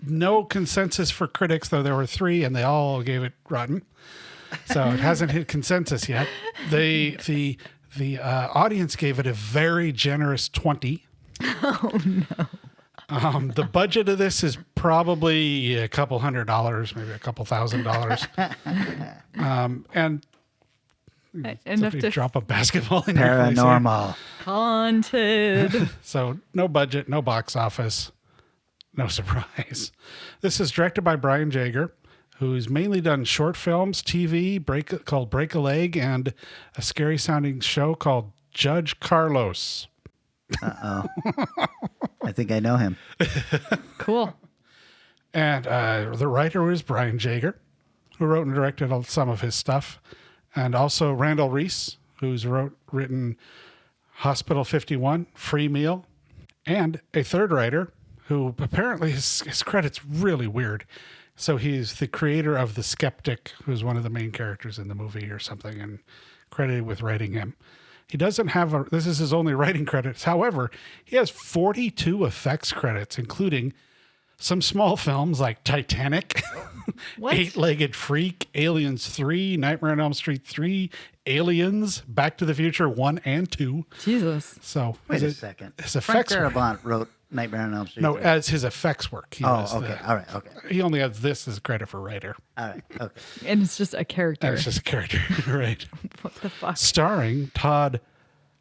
no consensus for critics, though there were 3, and they all gave it rotten. So it hasn't hit consensus yet. The audience gave it a very generous 20. Oh no. The budget of this is probably a couple $100, maybe a couple $1,000. And enough if you to drop a basketball in Paranormal. Haunted. So no budget, no box office, no surprise. This is directed by Brian Jager, who's mainly done short films, TV, called Break a Leg, and a scary sounding show called Judge Carlos. Uh-oh. I think I know him. Cool. And the writer was Brian Jager, who wrote and directed some of his stuff. And also Randall Reese, who's written Hospital 51, Free Meal. And a third writer who apparently his credit's really weird. So he's the creator of The Skeptic, who's one of the main characters in the movie or something, and credited with writing him. He doesn't have this is his only writing credits. However, he has 42 effects credits, including some small films like Titanic, Eight-Legged Freak, Aliens 3, Nightmare on Elm Street 3, Aliens, Back to the Future 1 and 2. Jesus. So wait a second. His effects Frank Darabont wrote Nightmare on Elm Street. No, as his effects work. He okay. All right. Okay. He only has this as credit for writer. All right. Okay. And it's just a character. And it's just a character, right? What the fuck? Starring Todd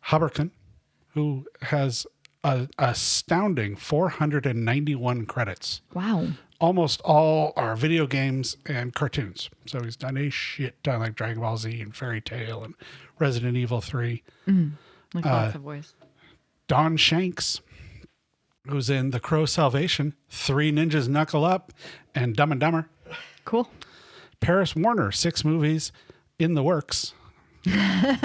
Haberkin, who has an astounding 491 credits. Wow. Almost all are video games and cartoons. So he's done a shit ton, like Dragon Ball Z and Fairy Tail and Resident Evil 3. Like lots of voice. Don Shanks, who's in The Crow Salvation, Three Ninjas Knuckle Up, and Dumb and Dumber. Cool. Paris Warner, 6 movies in the works. And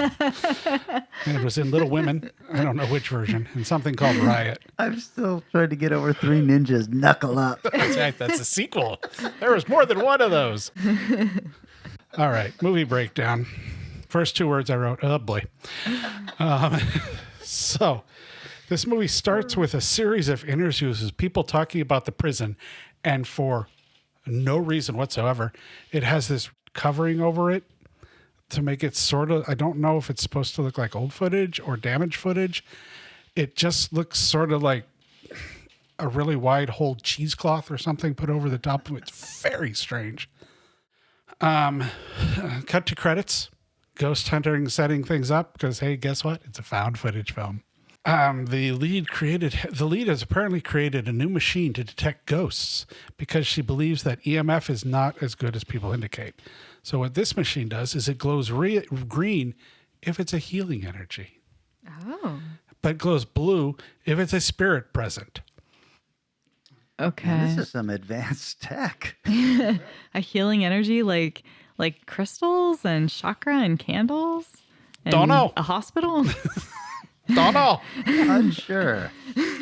it was in Little Women. I don't know which version. And something called Riot. I'm still trying to get over Three Ninjas Knuckle Up. That's right. That's a sequel. There was more than one of those. All right. Movie breakdown. First 2 words I wrote. Oh, boy. So this movie starts with a series of interviews with people talking about the prison. And for no reason whatsoever, it has this covering over it to make it sort of, I don't know if it's supposed to look like old footage or damaged footage. It just looks sort of like a really wide hole cheesecloth or something put over the top of it. It's very strange. Cut to credits. Ghost hunting setting things up because, hey, guess what? It's a found footage film. The lead has apparently created a new machine to detect ghosts because she believes that EMF is not as good as people indicate. So what this machine does is it glows green if it's a healing energy. Oh. But glows blue if it's a spirit present. Okay. Man, this is some advanced tech. A healing energy like crystals and chakra and candles? And don't know. A hospital? Don't know. Unsure.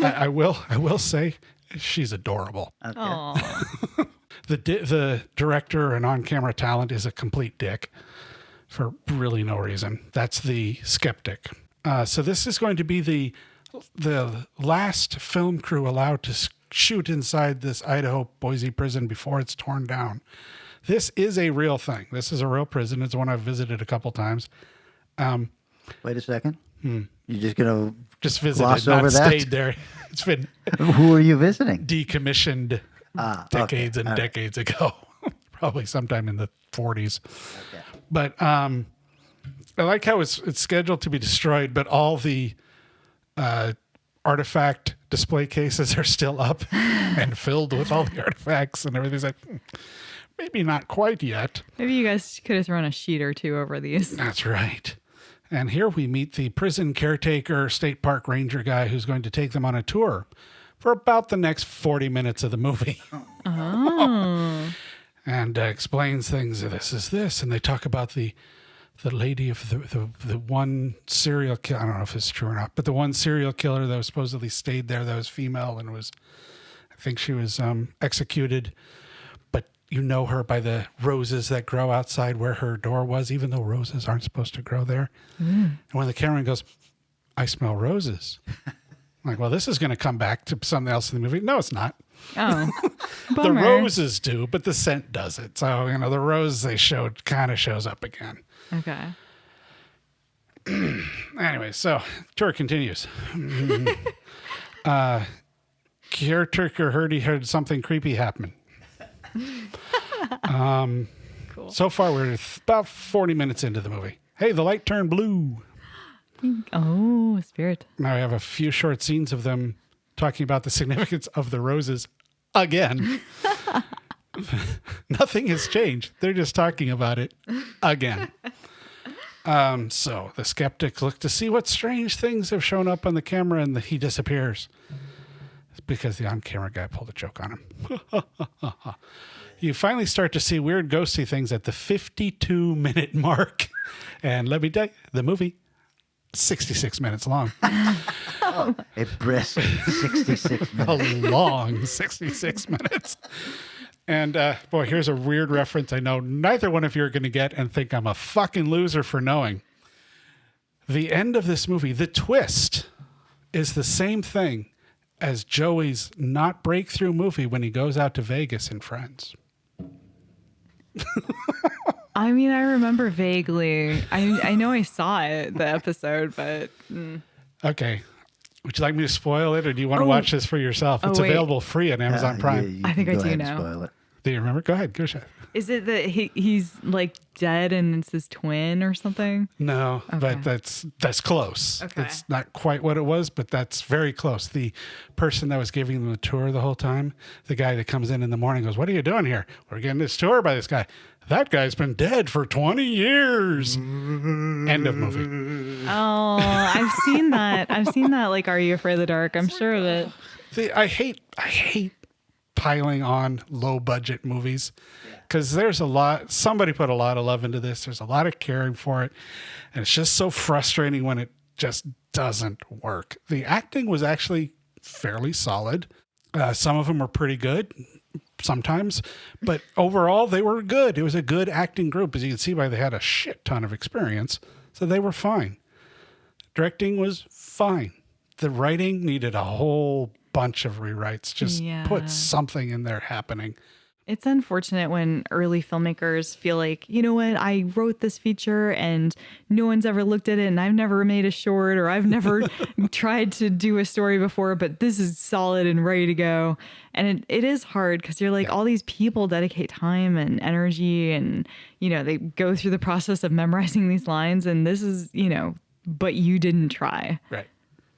I will say she's adorable. Okay. The director and on-camera talent is a complete dick for really no reason. That's The Skeptic. So this is going to be the last film crew allowed to shoot inside this Idaho Boise prison before it's torn down. This is a real thing. This is a real prison. It's one I've visited a couple times. Wait a second. You're just going to just visited, gloss not over that? stayed there. It's been Who are you visiting? decommissioned decades and decades ago, probably sometime in the 40s. Okay. But I like how it's scheduled to be destroyed, but all the artifact display cases are still up and filled with all the artifacts and everything's like, maybe not quite yet. Maybe you guys could have thrown a sheet or 2 over these. That's right. And here we meet the prison caretaker, state park ranger guy who's going to take them on a tour for about the next 40 minutes of the movie. Oh. And explains things. This is this. And they talk about the lady of the one serial killer. I don't know if it's true or not, but the one serial killer that was supposedly stayed there that was female and was, I think she was executed. But you know her by the roses that grow outside where her door was, even though roses aren't supposed to grow there. And when the cameraman goes, I smell roses. I'm like, well, this is going to come back to something else in the movie. No, it's not. Oh, The bummer. roses do, but the scent doesn't. So, the rose they showed kind of shows up again. Okay. Anyway, so tour continues. Caretaker heard he heard something creepy happen. Cool. So far, we're about 40 minutes into the movie. Hey, the light turned blue. Oh, spirit. Now we have a few short scenes of them talking about the significance of the roses again. Nothing has changed. They're just talking about it again. So the skeptics look to see what strange things have shown up on the camera, and he disappears. It's because the on-camera guy pulled a joke on him. You finally start to see weird ghosty things at the 52-minute mark. And let me tell you, the movie, 66 minutes long. A brisk 66 minutes. A long 66 minutes. And boy, here's a weird reference I know neither one of you are going to get and think I'm a fucking loser for knowing. The end of this movie, the twist, is the same thing as Joey's not breakthrough movie when he goes out to Vegas in Friends. I mean, I remember vaguely. I know I saw it, the episode, but... Okay. Would you like me to spoil it, or do you want to watch this for yourself? It's available free on Amazon Prime. I think I do know. Spoil it. Do you remember? Go ahead. Go ahead. Is it that he's like dead and it's his twin or something? No, but that's close. Okay. It's not quite what it was, but that's very close. The person that was giving them the tour the whole time, the guy that comes in the morning goes, "What are you doing here? We're getting this tour by this guy. That guy's been dead for 20 years. End of movie. Oh, I've seen that. I've seen that. Like, Are You Afraid of the Dark? I'm sure of it. See, I hate piling on low budget movies because there's a lot. Somebody put a lot of love into this. There's a lot of caring for it, and it's just so frustrating when it just doesn't work. The acting was actually fairly solid. Some of them were pretty good. Sometimes, but overall they were good. It was a good acting group. As you can see by they had a shit ton of experience, so they were fine. Directing was fine. The writing needed a whole bunch of rewrites. Just put something in there happening. It's unfortunate when early filmmakers feel like, you know what, I wrote this feature and no one's ever looked at it and I've never made a short or I've never tried to do a story before, but this is solid and ready to go. And it is hard because you're like, all these people dedicate time and energy and, they go through the process of memorizing these lines and this is, but you didn't try. Right.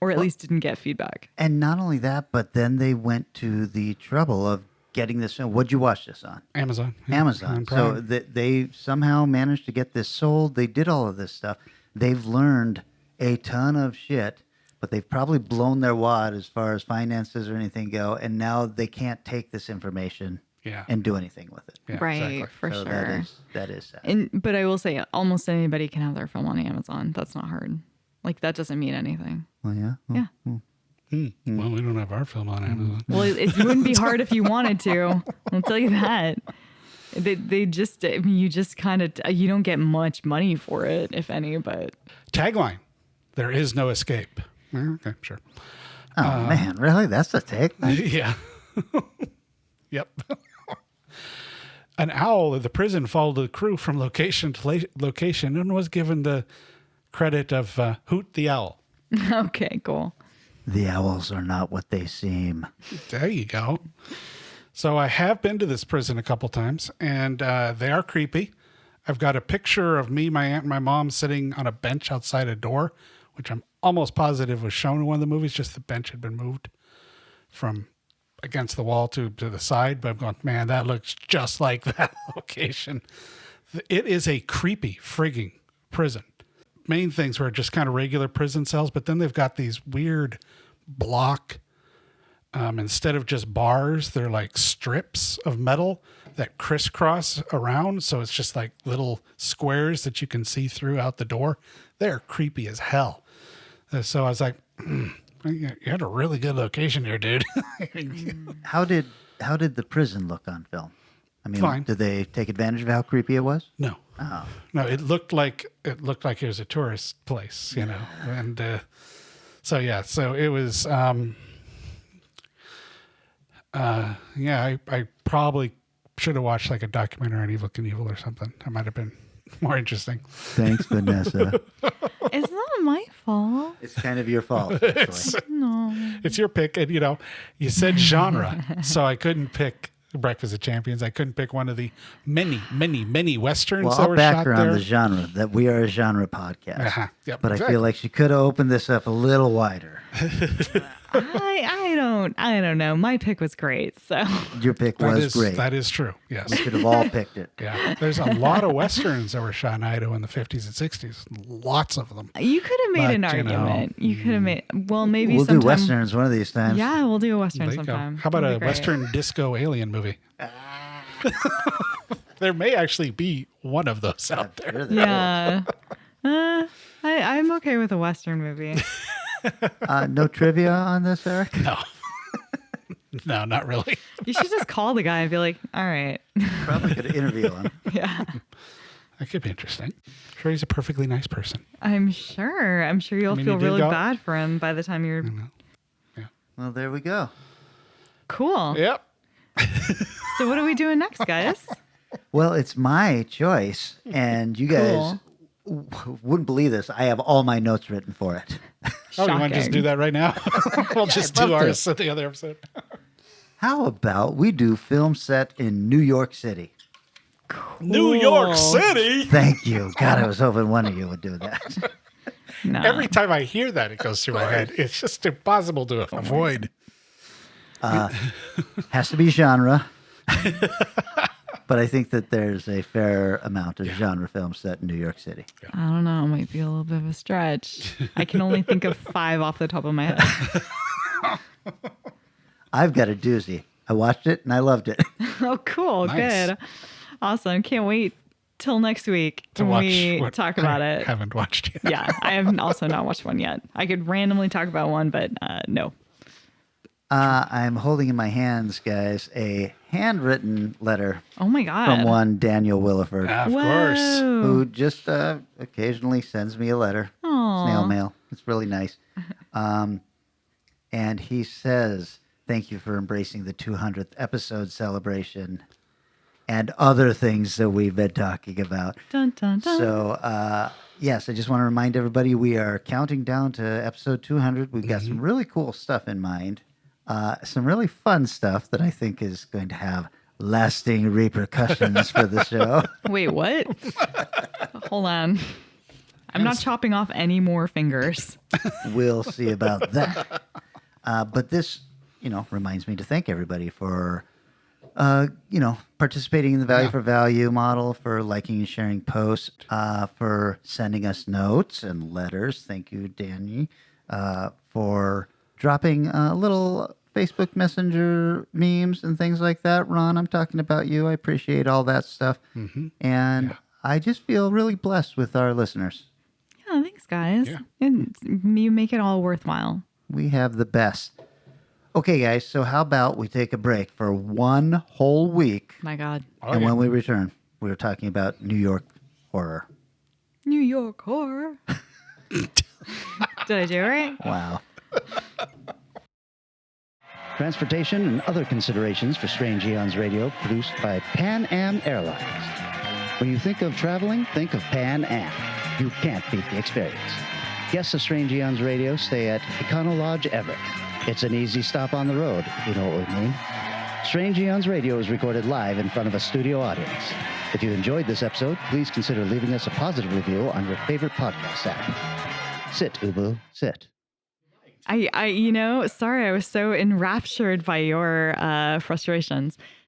Or at least didn't get feedback. And not only that, but then they went to the trouble of getting this. What'd you watch this on? Amazon. Amazon. So they somehow managed to get this sold. They did all of this stuff. They've learned a ton of shit, but they've probably blown their wad as far as finances or anything go. And now they can't take this information and do anything with it. Yeah, right, exactly. for So sure. That is sad. But I will say almost anybody can have their film on Amazon. That's not hard. Like, that doesn't mean anything. Well, yeah. Yeah. Well, we don't have our film on Amazon. Well, it wouldn't be hard if you wanted to. I'll tell you that. They just, you just kind of, you don't get much money for it, if any, but. Tagline: there is no escape. Okay, sure. Oh, man, really? That's the tagline? Yeah. Yep. An owl at the prison followed the crew from location to location and was given the credit of Hoot the Owl. Okay, cool. The owls are not what they seem. There you go. So I have been to this prison a couple times, and they are creepy. I've got a picture of me, my aunt, and my mom sitting on a bench outside a door, which I'm almost positive was shown in one of the movies, just the bench had been moved from against the wall to the side. But I'm going, man, that looks just like that location. It is a creepy frigging prison. Main things were just kind of regular prison cells, but then they've got these weird block, instead of just bars, they're like strips of metal that crisscross around. So it's just like little squares that you can see through out the door. They're creepy as hell. So I was like, you had a really good location here, dude. How did the prison look on film? I mean, Fine. Did they take advantage of how creepy it was? No. Oh. No, it looked like it was a tourist place, and so it was. Yeah, I probably should have watched like a documentary on Evil Knievel or something. That might have been more interesting. Thanks, Vanessa. It's not my fault. It's kind of your fault. No. It's your pick. And, you said genre, so I couldn't pick Breakfast of Champions. I couldn't pick one of the many, many, many Westerns Well, that I'll were back shot her on there. the genre, that we are a genre podcast. Yep, but exactly. I feel like she could have opened this up a little wider. I don't know. My pick was great. So Your pick was great. That is true. Yes. We could have all picked it. Yeah. There's a lot of Westerns that were shot in Idaho in the 50s and 60s. Lots of them. you could have made an But, argument. You could have made, well, maybe We'll sometime. do Westerns one of these times. Yeah, we'll do a Western There you go. sometime. How about That'd a be great. Western disco alien movie? There may actually be one of those out there. Yeah. I'm okay with a Western movie. No trivia on this, Eric? No. No, not really. You should just call the guy and be like, all right. Probably could interview him. Yeah. That could be interesting. I'm sure he's a perfectly nice person. I'm sure you'll mean, feel you did really go- bad for him by the time you're Well, there we go. cool. Yep. So what are we doing next, guys? Well, it's my choice, and you guys wouldn't believe this. I have all my notes written for it. Oh, you want to just do that right now? We'll just I'd do love to. ours at the other episode. How about we do film set in New York City? New York City? Thank you. God, I was hoping one of you would do that. No. Every time I hear that, it goes through my head. It's just impossible to avoid. Has to be genre. But I think that there's a fair amount of genre films set in New York City. I don't know. It might be a little bit of a stretch. I can only think of 5 off the top of my head. I've got a doozy. I watched it and I loved it. Oh, cool. Nice. Good. Awesome. Can't wait till next week To when watch we what talk about I it. haven't watched yet. Yeah, I have also not watched one yet. I could randomly talk about one, but no. I'm holding in my hands, guys, a handwritten letter Oh my God. from one Daniel Williford, Of course. who just occasionally sends me a letter, Aw. snail mail. It's really nice. And he says, thank you for embracing the 200th episode celebration and other things that we've been talking about. Dun, dun, dun. So, yes, I just want to remind everybody we are counting down to episode 200. We've got some really cool stuff in mind. Some really fun stuff that I think is going to have lasting repercussions for the show. Wait, what? Hold on. I'm not chopping off any more fingers. We'll see about that. But this, reminds me to thank everybody for, participating in the value for value model, for liking and sharing posts, for sending us notes and letters. Thank you, Danny, for dropping little Facebook Messenger memes and things like that. Ron, I'm talking about you. I appreciate all that stuff. Mm-hmm. And I just feel really blessed with our listeners. Yeah, thanks, guys. Yeah. And you make it all worthwhile. We have the best. Okay, guys, so how about we take a break for one whole week? My God. And when we return, we were talking about New York horror. New York horror. Did I do it right? Wow. Transportation and other considerations for Strange Eons Radio, produced by Pan Am Airlines. When you think of traveling, think of Pan Am. You can't beat the experience. Guests of Strange Eons Radio stay at Econo Lodge Everett. It's an easy stop on the road, you know what we mean. Strange Eons Radio is recorded live in front of a studio audience. If you enjoyed this episode, please consider leaving us a positive review on your favorite podcast app. Sit, Ubu, sit. Sorry, I was so enraptured by your frustrations